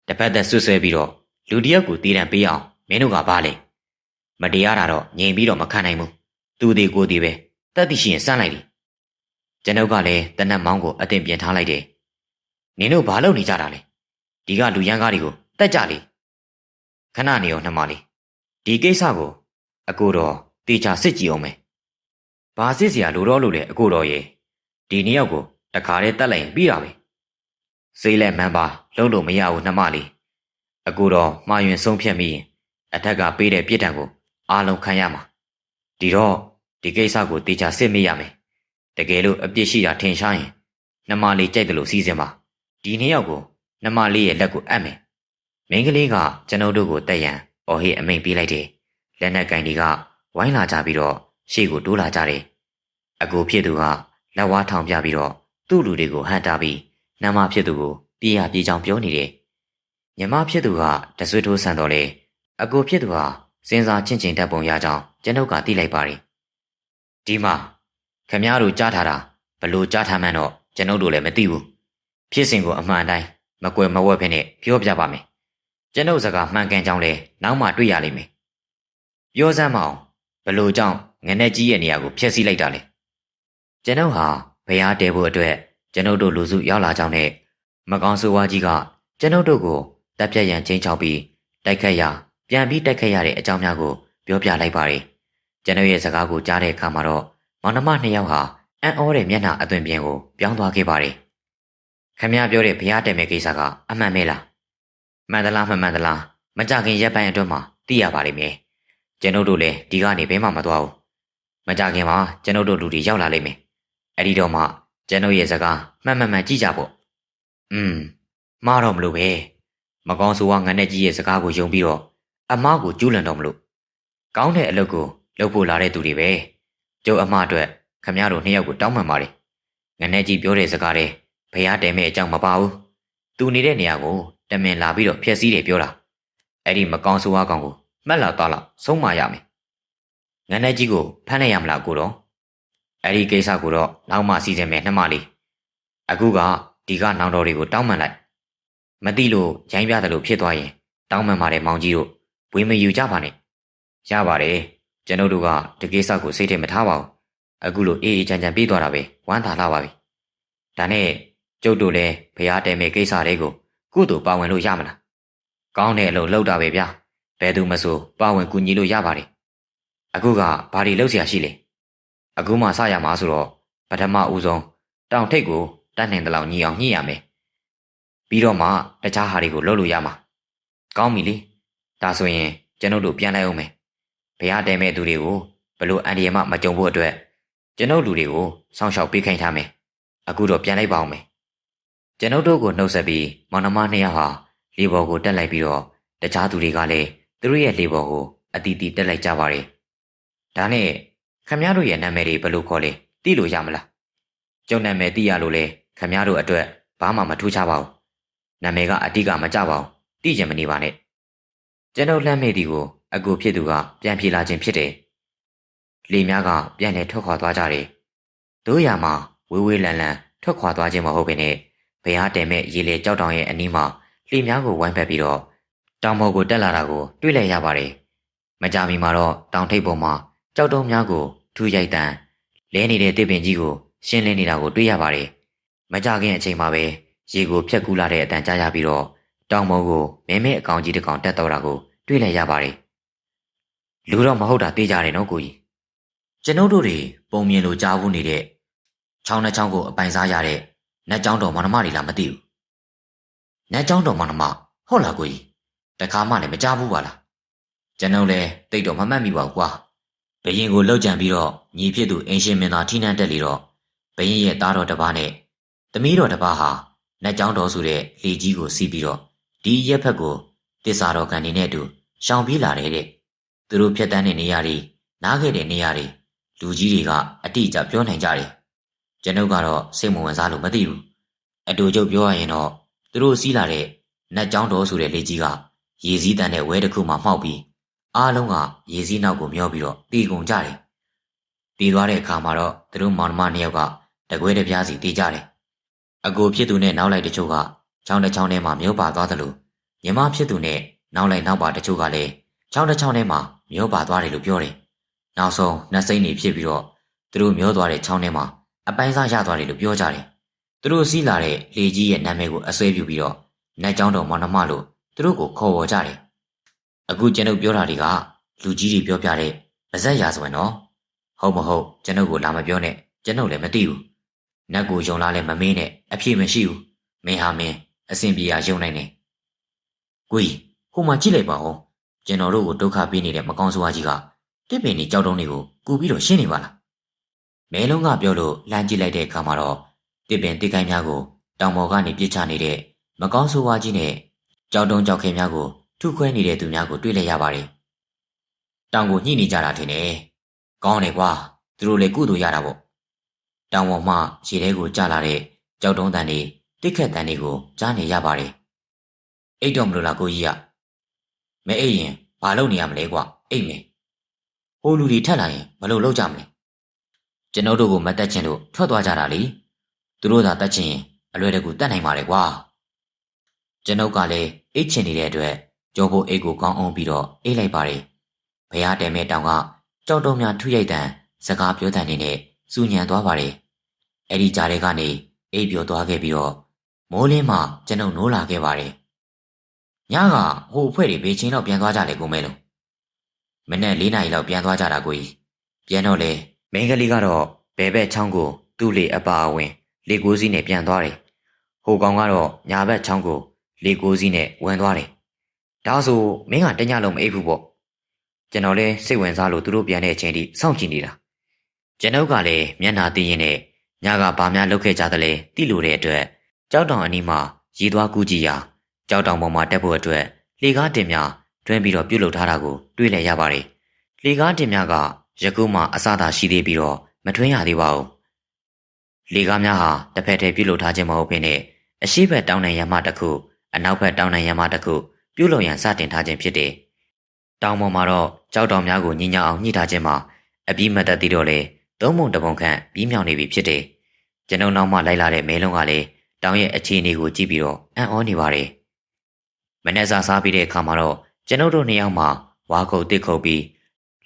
တစ်ဖက်သက်ဆွဆွဲပြီးတော့လူတစ်ယောက်ကိုတည်တံပေးအောင်မင်းတို့ကဘာလဲမတရားတာတော့ငြိမ်ပြီးတော့မခံနိုင်ဘူးသူသေးကိုသေးပဲတတ်သိရှိရင်စမ်းလိုက်လေကျွန်ုပ်ကလည်းတနက်မောင်းကိုအသင်ပြင်ထားလိုက်တယ်နင်တို့ဘာလုပ်နေကြတာလဲဒီကလူရန်ကားတွေကိုတက်ကြလေခဏနေအောင်နှမလေးဒီကိစ္စကိုအကိုတော်တေချာစစ်ကြည့်အောင်မယ်ဘာစစ်စရာလိုတော့လို့လဲအကိုတော်ရေဒီနှစ်ယောက်ကိုတခါတည်းတတ်လိုက်ရင်ပြီးတာပဲစေးလက်မှန်ပါလုံးလို့မရဘူးနှမလေးအကိုတော်မှားယွင်ဆုံးဖြတ်မိရင်အထက်ကပေးတဲ့ပြစ်ဒဏ်ကိုအားလုံးခံရမှာဒီတော့ဒီကိစ္စကိုတေချာစစ်မိရမယ်တကယ်လို့အပြစ်ရှိတာထင်ရှားရင်နှမလေးကြိုက်တယ်လို့စီစဉ်ပါဒီနှစ်ယောက်ကိုနှမလေးရဲ့လက်ကိုအပ်မယ်မင်းကလေးကကျွန်ုပ်တို့ကိုတက်ရန်အော်ဟစ်အမိန်ပေးလိုက်တယ်လက်နက်ကင်တွေကဝိုင်းလာကြပြီးတော့ရှေ့ကိုတိုးလာကြတယ်အကိုဖြစ်သူကလက်ဝါးထောင်ပြပြီးတော့သူ့လူတွေကိုဟန်တာပြီးနှမဖြစ်သူကိုပြေးရပြေးချောင်းပြောနေတယ်ညီမဖြစ်သူကတဆွေးထိုးဆန်တော်လေအကိုဖြစ်သူဟာစဉ်းစားချင့်ချိန်တတ်ပုံရကြောင်းကျွန်ုပ်ကသိလိုက်ပါတယ်ဒီမှာခမည်းတော်ကြားထားတာဘလို့ကြားထားမှန်းတော့ကျွန်ုပ်တို့လည်းမသိဘူးဖြစ်စဉ်ကိုအမှန်တိုင်းမကွယ်မဝက်ဖ ೇನೆ ပြောပြပါမယ်ကျွန်ုပ်စကားမှန်ကန်ကြောင်းလဲနောက်မှတွေ့ရလိမ့်မယ်ပြောစမ်းမအောင်ဘလို့ကြောင့်ငနဲ့ကြီးရဲ့နေရာကိုဖျက်ဆီးလိုက်တာလဲကျွန်ုပ်ဟာဘုရားတည်ဖို့အတွက်ကျွန်ုပ်တို့လူစုရောက်လာကြောင်းနဲ့မကောင်းဆိုးဝါးကြီးကကျွန်ုပ်တို့ကိုတပ်ဖြတ်ရန်ချင်းချောက်ပြီးတိုက်ခတ်ရပြန်ပြီးတိုက်ခတ်ရတဲ့အကြောင်းများကိုပြောပြလိုက်ပါတယ်ကျွန်ုပ်ရဲ့စကားကိုကြားတဲ့အခါမှာတော့မောင်နှမနှစ်ယောက်ဟာအံ့ဩတဲ့မျက်နှာအသွင်ပြင်ကိုပြောင်းသွားခဲ့ပါတယ်ခမည်းပြောတဲ့ဘုရားတည်မဲ့ကိစ္စကအမှန်ပဲလားမှန်သလားမမှန်သလားမကြခင်ရက်ပိုင်းအတွင်းမှာသိရပါလိမ့်မယ်ကျွန်ုပ်တို့လည်းဒီကနေဘဲမှမသွားဘူးမကြခင်မှာကျွန်ုပ်တို့လူတွေရောက်လာလိမ့်မယ်အဲ့ဒီတော့မှကျွန်ုပ်ရဲ့စကားမှန်ကြည့်ကြပေါ့မှားတော့မလို့ပဲမကောင်းဆိုးဝါးငနဲ့ကြီးရဲ့စကားကိုယုံပြီးတော့အမားကိုကျူးလွန်တော့မလို့ကောင်းတဲ့အလုပ်ကိုလုပ်ဖို့လာတဲ့သူတွေပဲကျုပ်အမားအတွက်ခမည်းတော်နှစ်ယောက်ကိုတောင်းပန်ပါတယ်ငနဲ့ကြီးပြောတဲ့စကားတွေဘုရားတည်မဲ့အကြောင်းမပါဘူးသူနေတဲ့နေရာကိုတမင်လာပြီးတော့ဖျက်ဆီးတယ်ပြောတာအဲ့ဒီမကောင်းဆိုးဝါးကောင်ကိုမှတ်လာသွားလောက်ဆုံးမရမယ်ငနဲ့ကြီးကိုဖမ်းလိုက်ရမလားကိုတော့အဲ့ဒီကိစ္စကိုတော့နောက်မှစီစဉ်မယ်နှမလေးအခုကဒီကနောင်တော်တွေကိုတောင်းပန်လိုက်မသိလို့ရိုင်းပြတယ်လို့ဖြစ်သွားရင်တောင်းပန်ပါတယ်မောင်ကြီးတို့ဝေမယူကြပါနဲ့ရပါတယ်ကျွန်ုပ်တို့ကဒီကိစ္စကိုစိတ်ထဲမထားပါဘူးအခုလိုအေးချမ်းပြေးသွားတာပဲဝမ်းသာလာပါပြီဒါနဲ့ကျုပ်တို့လည်းဘုရားတည်မဲ့ကိစ္စတွေကိုကုသိုလ်ပါဝင်လို့ရမလားကောင်းတဲ့အလုပ်လုပ်တာပဲဗျာဘယ်သူမဆိုပါဝင်ကူညီလို့ရပါတယ်အခုကဘာတွေလုပ်เสียရှိလဲအခုမှစရမှာဆိုတော့ပထမဦးဆုံးတောင်ထိပ်ကိုတတ်နိုင်တဲ့လောက်ညီအောင်ညှိရမယ် ပြီးတော့မှတခြားဟာတွေကိုလုပ်လို့ရမှာကောင်းပြီလေဒါဆိုရင်ကျွန်ုပ်တို့ပြန်လိုက်အောင်မယ်ဘုရားတဲမဲ့သူတွေကိုဘလို့အန်ဒီယမမကြုံဖို့အတွက်ကျွန်ုပ်လူတွေကိုစောင့်ရှောက်ပေးခိုင်းထားမယ်အခုတော့ပြန်လိုက်ပါအောင်မယ်ကျွန်ုပ်တို့ကိုနှုတ်ဆက်ပြီးမောင်နှမနှစ်ယောက်ဟာလေပေါ်ကိုတက်လိုက်ပြီးတော့တခြားသူတွေကလည်းသူတို့ရဲ့လေပေါ်ကိုအတီးတီးတက်လိုက်ကြပါတယ်ဒါနဲ့ခမရတို့ရဲ့နာမည်တွေဘလို့ခေါ်လဲသိလို့ရမလားကျုပ်နာမည်သိရလို့လဲခမရတို့အတွက်ဘာမှမထူးခြားပါဘူးနာမည်ကအတိကမကြပါဘူးသိချင်မနေပါနဲ့ကျွန်ုပ်လှမ်းမိသည်ကိုအကူဖြစ်သူကပြန်ပြေးလာခြင်းဖြစ်တယ်လေများကပြန်လဲထွက်ခွာသွားကြတယ်တို့ရမှာဝေးဝေးလန်လန်ထွက်ခွာသွားခြင်းမဟုတ်ဘဲနဲ့ဘုရားတဲမဲ့ရေလေကြောက်တောင်ရဲ့အနီးမှာလေများကိုဝိုင်းဖက်ပြီးတော့တောင်ပေါ်ကိုတက်လာတာကိုတွေ့လိုက်ရပါတယ်မကြမီမှာတော့တောင်ထိပ်ပေါ်မှာကြောက်တုံးများကိုထူရိုက်တန်လဲနေတဲ့တစ်ပင်ကြီးကိုရှင်းလင်းနေတာကိုတွေ့ရပါတယ်မကြခင်အချိန်မှာပဲရေကိုဖြတ်ကူးလာတဲ့အတန်ကြားရပြီးတော့တောင်ပေါ်ကိုမဲမဲအကောင်ကြီးတစ်ကောင်တက်တော့တာကိုတွေ့လိုက်ရပါတယ်လူတော့မဟုတ်တာသိကြတယ်နော်ကိုကြီးကျွန်ုပ်တို့တွေပုံမြင်လို့ကြားဘူးနေတဲ့ချောင်းနှချောင်းကိုအပိုင်စားရတဲ့နတ်ကျောင်းတော်မောင်နှမတွေလားမသိဘူးနတ်ကျောင်းတော်မောင်နှမဟုတ်လားကိုကြီးတခါမှလည်းမကြားဘူးပါလားကျွန်ုပ်လည်းတိတ်တော့မမှတ်မိပါဘူးကွာဘယင်ကိုလှုပ်ကြံပြီးတော့ညီဖြစ်သူအင်ရှင်မင်းသားထိနှံတက်လေတော့ဘယင်ရဲ့သားတော်တစ်ပါးနဲ့သမီးတော်တစ်ပါးဟာနတ်ကျောင်းတော်ဆိုတဲ့လေကြီးကိုစီးပြီးတော့ဒီရက်ဖက်ကိုတစ္ဆာတော်ကန်နေနဲ့အတူရှောင်ပြေးလာတယ်တဲ့သူတို့ဖြတ်တန်းတဲ့နေရာတွေနားခဲ့တဲ့နေရာတွေလူကြီးတွေကအတိအကျပြောနိုင်ကြတယ်ကျွန်ုပ်ကတော့စိတ်မဝင်စားလို့မသိဘူးအတူချုပ်ပြောရရင်တော့သူတို့စီးလာတဲ့နတ်ကျောင်းတော်ဆိုတဲ့လေကြီးကရေစည်းတန်းတဲ့ဝဲတစ်ခုမှမှောက်ပြီးအားလုံးကရေစည်းနောက်ကိုမျောပြီးတော့တီးကုန်ကြတယ်တီးသွားတဲ့အခါမှာတော့သူတို့မောင်နှမနှစ်ယောက်ကတကွဲတပြားစီတီးကြတယ်အကိုဖြစ်သူနဲ့နောက်လိုက်တချို့ကချောင်းတစ်ချောင်းထဲမှာမျောပါသွားသလိုညီမဖြစ်သူနဲ့နောက်လိုက်နောက်ပါတချို့ကလည်းချောင်းတစ်ချောင်းထဲမှာမျောပါသွားတယ်လို့ပြောတယ်နောက်ဆုံးနှစိမ့်နေဖြစ်ပြီးတော့သူတို့မျောသွားတဲ့ချောင်းထဲမှာအပိုင်းစားရသွားတယ်လို့ပြောကြတယ်သူတို့စီးလာတဲ့လေကြီးရဲ့နာမည်ကိုအစွဲပြုပြီးတော့နတ်ကျောင်းတော်မောင်နှမလို့သူတို့ကိုခေါ်ဝေါ်ကြတယ်အခုကျွန်ုပ်ပြောတာတွေကလူကြီးတွေပြောပြတဲ့ပါဇက်ရာဆိုရင်တော့ဟုတ်မဟုတ်ကျွန်ုပ်ကိုလာမပြောနဲ့ကျွန်ုပ်လည်းမသိဘူးနတ်ကိုယုံလားလည်းမမေးနဲ့အဖြစ်မရှိဘူးမင်းဟာမင်းအစဉ်ပြေရယုံနိုင်တယ်ကိုကြီးဟိုမှာကြည့်လိုက်ပါဦးကျွန်တော်တို့ကိုဒုက္ခပေးနေတဲ့မကောင်းဆိုးဝါးကြီးကတစ်ပင်တွေကြောက်တုံးတွေကိုကူပြီးတော့ရှင်းနေပါလားမဲလုံးကပြောလို့လှမ်းကြည့်လိုက်တဲ့အခါမှာတော့တစ်ပင်တစ်ကိုင်းများကိုတောင်ပေါ်ကနေပြစ်ချနေတဲ့မကောင်းဆိုးဝါးကြီးနဲ့ကြောက်တုံးကြောက်ခဲများကိုထုခွဲနေတဲ့သူများကိုတွေ့လိုက်ရပါတယ်တောင်ကိုညှိနေကြတာထင်တယ်ကောင်းတယ်ကွာသူတို့လည်းကုသိုလ်ရတာပေါ့တောင်ပေါ်မှရေထဲကိုကျလာတဲ့ကြောက်တုံးတန်တွေတစ်ခက်တန်တွေကိုကြားနေရပါတယ်အိတ်တော့မလို့လားကိုကြီးကမဲအိတ်ရင်ဘာလုပ်နေရမလဲကွာအိတ်မယ်ဟိုလူတွေထက်လာရင်ဘလို့လုပ်ကြမလဲကျွန်တော်တို့ကိုမတက်ချင်လို့ထွက်သွားကြတာလေသူတို့သာတက်ချင်ရင်အလွယ်တကူတတ်နိုင်ပါတယ်ကွာကျွန်ုပ်ကလည်းအိတ်ချင်နေတဲ့အတွက်ကြောဖို့အိတ်ကိုကောင်းအောင်ပြီးတော့အိတ်လိုက်ပါတယ်ဘုရားတဲမဲ့တောင်ကကြောက်တုံးများထုရိုက်တန်စကားပြောတန်နေနဲ့စူညံသွားပါတယ်အဲ့ဒီကြားထဲကနေအိတ်ပြောသွားခဲ့ပြီးတော့မိုးလင်းမှကျွန်ုပ်နိုးလာခဲ့ပါတယ်ညကဟိုအဖွဲ့တွေဘေးချင်းတော့ပြန်သွားကြလေကိုမဲလုံးမနေ့4 နာရီလောက်ပြန်သွားကြတာကိုကြီးပြန်တော့လေမင်းကလေးကတော့ဘဲဘက်ချောင်းကိုသူ့လေအပါအဝင်လေကိုးစီးနဲ့ပြန်သွားတယ်ဟိုကောင်ကတော့ညာဘက်ချောင်းကိုလေကိုးစီးနဲ့ဝင်သွားတယ်ဒါဆိုမင်းကတညလုံးမအိပ်ဘူးပေါ့ကျွန်တော်လည်းစိတ်ဝင်စားလို့သူတို့ပြန်တဲ့အချိန်ထိစောင့်ကြည့်နေတာကျွန်ုပ်ကလည်းမျက်နှာသိရင်နဲ့ညကဘာများလုပ်ခဲ့ကြသလဲသိလို့တဲ့အတွက်ကြောက်တောင်အနီးမှာရီသွားကူးကြည့်ရာကြောက်တောင်ပေါ်မှာတက်ဖို့အတွက်လှေကားတင်များတွင်းပြီးတော့ပြုတ်လုထားတာကိုတွေ့လိုက်ရပါတယ်လှေကားတင်များကယခုမှအစသာရှိသေးပြီးတော့မထွင်းရသေးပါဘူးလှေကားများဟာတစ်ဖက်တည်းပြုတ်လုထားခြင်းမဟုတ်ဘဲနဲ့အရှိဘက်တောင်နိုင်ရမတစ်ခုအနောက်ဘက်တောင်နိုင်ရမတစ်ခုပြုတ်လုံရန်စတင်ထားခြင်းဖြစ်တယ်တောင်ပေါ်မှာတော့ကြောက်တောင်များကိုညှိညအောင်ညှိထားခြင်းမှာအပြီးမတတ်သေးတော့လေသုံးပုံတစ်ပုံခန့်ပြီးမြောက်နေပြီဖြစ်တယ်ကျွန်ုပ်နောက်မှလိုက်လာတဲ့မဲလုံးကလည်းတောင်ရဲ့အခြေအနေကိုကြည့်ပြီးတော့အံ့ဩနေပါတယ်မနေ့စာစားပြီးတဲ့အခါမှာတော့ကျွန်ုပ်တို့နှစ်ယောက်မှဝါခုတ်တစ်ခုတ်ပြီ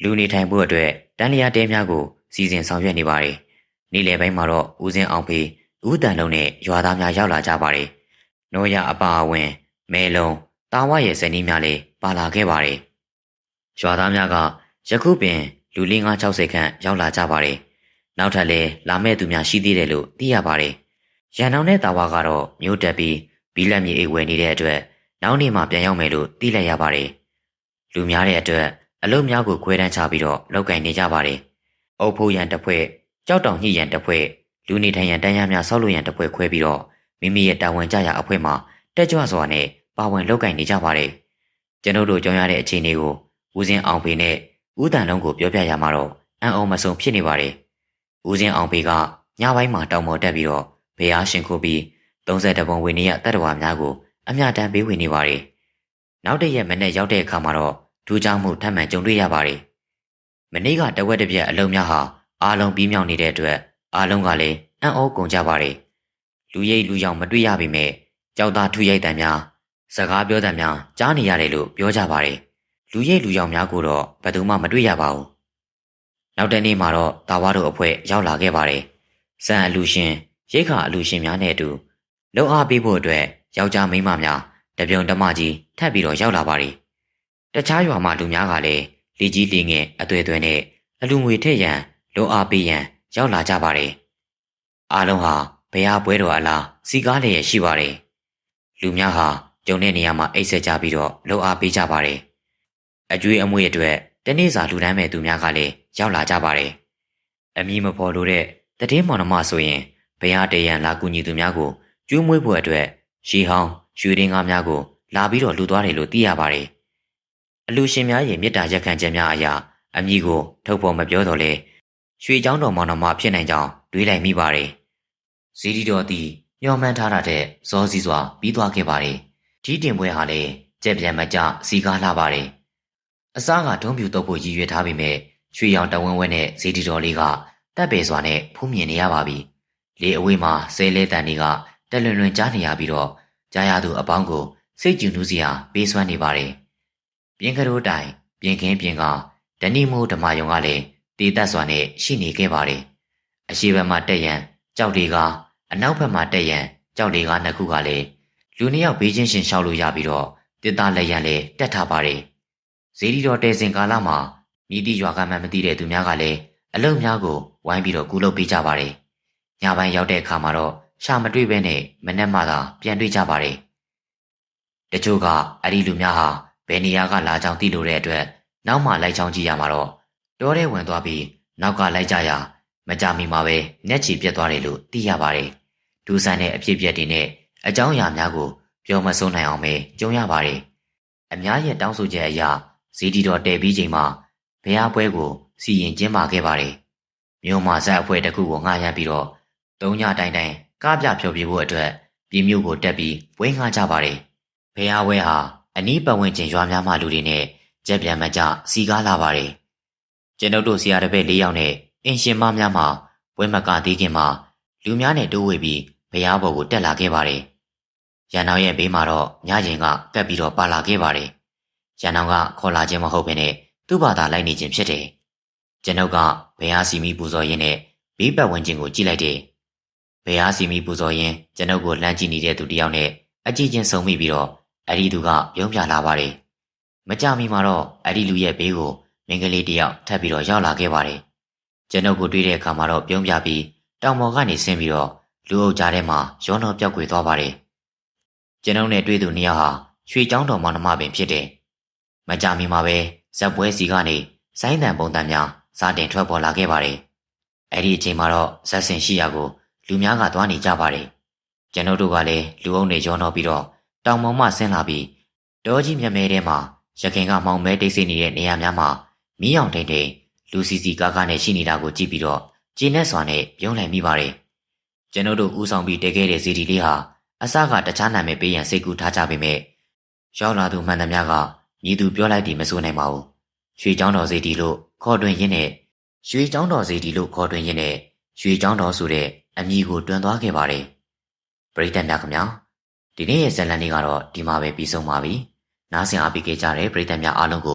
းလူနေထိုင်ဖို့အတွက်တန်လျာတဲများကိုစီစဉ်ဆောင်ရွက်နေပါတယ်နေ့လယ်ပိုင်းမှာတော့ဦးစင်းအောင်ဖေးဦးတန်လုံးနဲ့ရွာသားများရောက်လာကြပါတယ်နိုးရအပါအဝင်မဲလုံးတာဝရဲ့ဇနီးများလည်းပါလာခဲ့ပါတယ်ရွာသားများကယခုပင်လူ560ခန့်ရောက်လာကြပါတယ်နောက်ထပ်လည်းလာမဲ့သူများရှိသေးတယ်လို့သိရပါတယ်ရန်အောင်တဲ့တာဝါကတော့မျိုးတက်ပြီး ဘီလက်မြေအိတ်ဝယ်နေတဲ့အတွက်နောက်နေ့မှပြန်ရောက်မယ်လို့သိလိုက်ရပါတယ်လူများတဲ့အတွက်အလုပ်များကိုခွဲတန်းချပြီးတော့လောက်ကင်နေကြပါတယ်အုပ်ဖို့ရန်တစ်ဖွဲ့ကြောက်တောင်ညှိရန်တစ်ဖွဲ့လူနေထိုင်ရန်တန်းရများဆောက်လုပ်ရန်တစ်ဖွဲ့ခွဲပြီးတော့မိမိရဲ့တာဝန်ကျရာအဖွဲမှာတက်ကြွစွာနဲ့ပါဝင်လောက်ကင်နေကြပါတယ်ကျွန်တို့ကြောင်းရတဲ့အခြေအနေကိုဦးစင်းအောင်ဖေနဲ့ဦးတန်လုံးကိုပြောပြရမှာတော့အံ့ဩမဆုံးဖြစ်နေပါတယ်ဦးစင်းအောင်ဖေကညပိုင်းမှာတောင်ပေါ်တက်ပြီးတော့ဘေးအားရှင်ခုပြီး32ပုံဝင်နေရတတ္တဝါများကိုအမျှတမ်းပေးဝင်နေပါတယ်နောက်တရက်မနေ့ရောက်တဲ့အခါမှာတော့ဒူးချောင်းမှုထပ်မံကြုံတွေ့ရပါတယ်မနေ့ကတဝက်တစ်ပြက်အလုံးများဟာအားလုံးပြီးမြောက်နေတဲ့အတွက်အားလုံးကလည်းအံ့ဩကုန်ကြပါတယ်လူရိပ်လူရောင်မတွေ့ရပေမဲ့ကြောက်သားထူရိုက်တံများစကားပြောတံများကြားနေရတယ်လို့ပြောကြပါတယ်လူရိပ်လူရောင်များကိုတော့ဘယ်သူမှမတွေ့ရပါဘူးနောက်တနေ့မှာတော့တာဝါတို့အဖွဲ့ရောက်လာခဲ့ပါတယ်စံအလူရှင်ရိတ်ခါအလူရှင်များနဲ့အတူလုံအားပေးဖို့အတွက်ယောက်ျားမိန်းမများတပြုံတမကြီးထပ်ပြီးတော့ရောက်လာပါတယ်တခြားရွာမှလူများကလည်းလီကြီးလီငယ်အသွေးသွဲနဲ့အလူငွေထည့်ရန်လုံအားပေးရန်ရောက်လာကြပါတယ်အားလုံးဟာဘုရားပွဲတော်အလားစီကားလျက်ရှိပါတယ်လူများဟာကြုံတဲ့နေရာမှာအိတ်ဆက်ကြပြီးတော့လုံအားပေးကြပါတယ်အကျွေးအမွေးအတွက်တနေ့စာလူတန်းမဲ့သူများကလည်းရောက်လာကြပါတယ်အမည်မဖော်လို့တဲ့တည်င်းမောင်နှမဆိုရင်ဘုရားတရံလာကူညီသူများကိုကျွေးမွေးဖို့အတွက်ရှီဟောင်းရွှေရင်းကားများကိုလာပြီးတော့လူသွားတယ်လို့သိရပါတယ်အလူရှင်များရဲ့မေတ္တာရက်ခံချက်များအရာအမည်ကိုထုတ်ဖော်မပြောတော့လေရွှေချောင်းတော်မောင်နှမဖြစ်နိုင်ကြောင်းတွေးလိုက်မိပါတယ်ဇီဒီတော်သည်ညှော်မှန်းထားတဲ့ဇောစီစွာပြီးသွားခဲ့ပါတယ်ဒီတင်ပွဲဟာလည်းကြက်ပြန်မကြစီကားလာပါတယ်အစားကဒုံးပြူတော့ဖို့ရည်ရွယ်ထားပေမဲ့ရွှေရောင်တဝင်းဝဲနဲ့ဇီဒီတော်လေးကတက်ပေစွာနဲ့ဖူးမြင်နေရပါပြီလေအဝေးမှာဆဲလဲတန်တွေကတက်လွင်လွင်ကြားနေရပြီးတော့ကြားရသူအပေါင်းကိုစိတ်ကြည်နူးစရာပေးစွမ်းနေပါတယ်ပြင်းကရိုးတိုင်ပြင်ခင်းပြင်ကဒဏီမိုးဓမာယုံကလည်းတေးသက်စွာနဲ့ရှိနေခဲ့ပါတယ်အရှိဘက်မှာတက်ရန်ကြောက်တွေကအနောက်ဘက်မှာတက်ရန်ကြောက်တွေကနှစ်ခုကလည်းလူနှစ်ယောက်ဘေးချင်းရှင်ရှောက်လို့ရပြီးတော့တစ်သားလက်ရန်လည်းတက်ထားပါတယ်ဇေဒီတော်တဲစင်ကာလမှာမြည်တိရွာကမှမသိတဲ့သူများကလည်းအလုံများကိုဝိုင်းပြီးတော့ကူလုပ်ပေးကြပါတယ်ညပိုင်းရောက်တဲ့အခါမှာတော့ရှာမတွေ့ဘဲနဲ့မနက်မှသာပြန်တွေ့ကြပါတယ်တချို့ကအဲ့ဒီလူများဟာဘယ်နေရာကလာကြောင်းသိလို့တဲ့အတွက်နောက်မှလိုက်ချောင်းကြည့်ရမှာတော့တောထဲဝင်သွားပြီးနောက်ကလိုက်ကြရာမကြမီမှာပဲမျက်ခြေပြတ်သွားတယ်လို့သိရပါတယ်ဒူးဆန်တဲ့အဖြစ်အပျက်တွေနဲ့အကြောင်းအရာများကိုပြောမဆုံးနိုင်အောင်ပဲကြုံရပါတယ်အများရဲ့တောင်းဆိုချက်အရဇီဒီတော်တဲပြီးချိန်မှာဘုရားပွဲကိုစီရင်ကျင်းပခဲ့ပါတယ်မြို့မှာဇက်အဖွဲ့တစ်ခုကိုငှားရမ်းပြီးတော့သုံးညတိုင်တိုင်ကားပြဖျော်ပြဖို့အတွက်ပြည်မြို့ကိုတက်ပြီးပွဲငှားကြပါတယ်ဘုရားပွဲဟာအနီးပတ်ဝန်းကျင်ရွာများမှလူတွေနဲ့ကြက်ပြန်မကြစီကားလာပါတယ်ကျွန်ုပ်တို့ဆရာတပည့်၄ယောက်နဲ့အင်ရှင်မများမှပွဲမကသေးခင်မှာလူများနဲ့တိုးဝေပြီးဘုရားဘော်ကိုတက်လာခဲ့ပါတယ်ရန်အောင်ရဲ့ဘေးမှာတော့ညရင်ကကပ်ပြီးတော့ပါလာခဲ့ပါတယ်ရန်အောင်ကခေါ်လာခြင်းမဟုတ်ဘဲနဲ့သူ့ဘာသာလိုက်နေခြင်းဖြစ်တယ်ကျွန်ုပ်ကဘုရားစီမီပူဇော်ရင်းနဲ့ဘေးပတ်ဝန်းကျင်ကိုကြည့်လိုက်တယ်ဘုရားစီမီပူဇော်ရင်းကျွန်ုပ်ကိုလှမ်းကြည့်နေတဲ့သူတယောက်နဲ့အကြည့်ချင်းဆုံမိပြီးတော့အဲ့ဒီသူကပြုံးပြလာပါတယ်မကြမီမှာတော့အဲ့ဒီလူရဲ့ဘေးကိုမင်းကလေးတယောက်ထပ်ပြီးတော့ရောက်လာခဲ့ပါတယ်ကျွန်ုပ်ကိုတွေ့တဲ့အခါမှာတော့ပြုံးပြပြီးတောင်ပေါ်ကနေဆင်းပြီးတော့လူအုပ်ကြားထဲမှာရောနှောပြောက်ကွယ်သွားပါတယ်ကျွန်ုပ်နဲ့တွေ့သူနှစ်ယောက်ဟာရွှေချောင်းတော်မောင်နှမပင်ဖြစ်တယ်မကြမီမှာပဲဇက်ပွဲစီကနေဆိုင်းတန်ပုံတန်များစားတင်ထွက်ပေါ်လာခဲ့ပါတယ်အဲ့ဒီအချိန်မှာတော့ဇက်စင်ရှိရာကိုလူများကသွားနေကြပါတယ်ကျွန်ုပ်တို့ကလည်းလူအုပ်နဲ့ရောနှောပြီးတော့တောင်ပေါ်မှဆင်းလာပြီးတောကြီးမြမဲထဲမှာရခင်ကမှောင်မဲတိတ်ဆိတ်နေတဲ့နေရာများမှာမီးအောင်ထိန်ထိန်လူစီစီကားကားနဲ့ရှိနေတာကိုကြည့်ပြီးတော့ကျင်းနဲ့စွာနဲ့ပြုံးလှန်မိပါတယ်ကျွန်ုပ်တို့ဦးဆောင်ပြီးတဲခဲ့တဲ့ဇီဒီလေးဟာအစကတခြားနာမည်ပေးရန်စိတ်ကူးထားကြပေမဲ့ရောက်လာသူမှန်သမျှကညီသူပြောလိုက်တယ်မဆိုနိုင်ပါဘူးရွှေချောင်းတော်ဇီဒီလို့ခေါ်တွင်ရင်းနဲ့ရွှေချောင်းတော်ဇီဒီလို့ခေါ်တွင်ရင်းနဲ့ရွှေချောင်းတော်ဆိုတဲ့အမည်ကိုတွင်သွားခဲ့ပါတယ်ပရိသတ်များခင်ဗျာဒီနေ့ရဲ့ဇာတ်လမ်းလေးကတော့ဒီမှာပဲပြီးဆုံးပါပြီနားဆင်အားပေးကြတဲ့ပရိသတ်များအားလုံးကို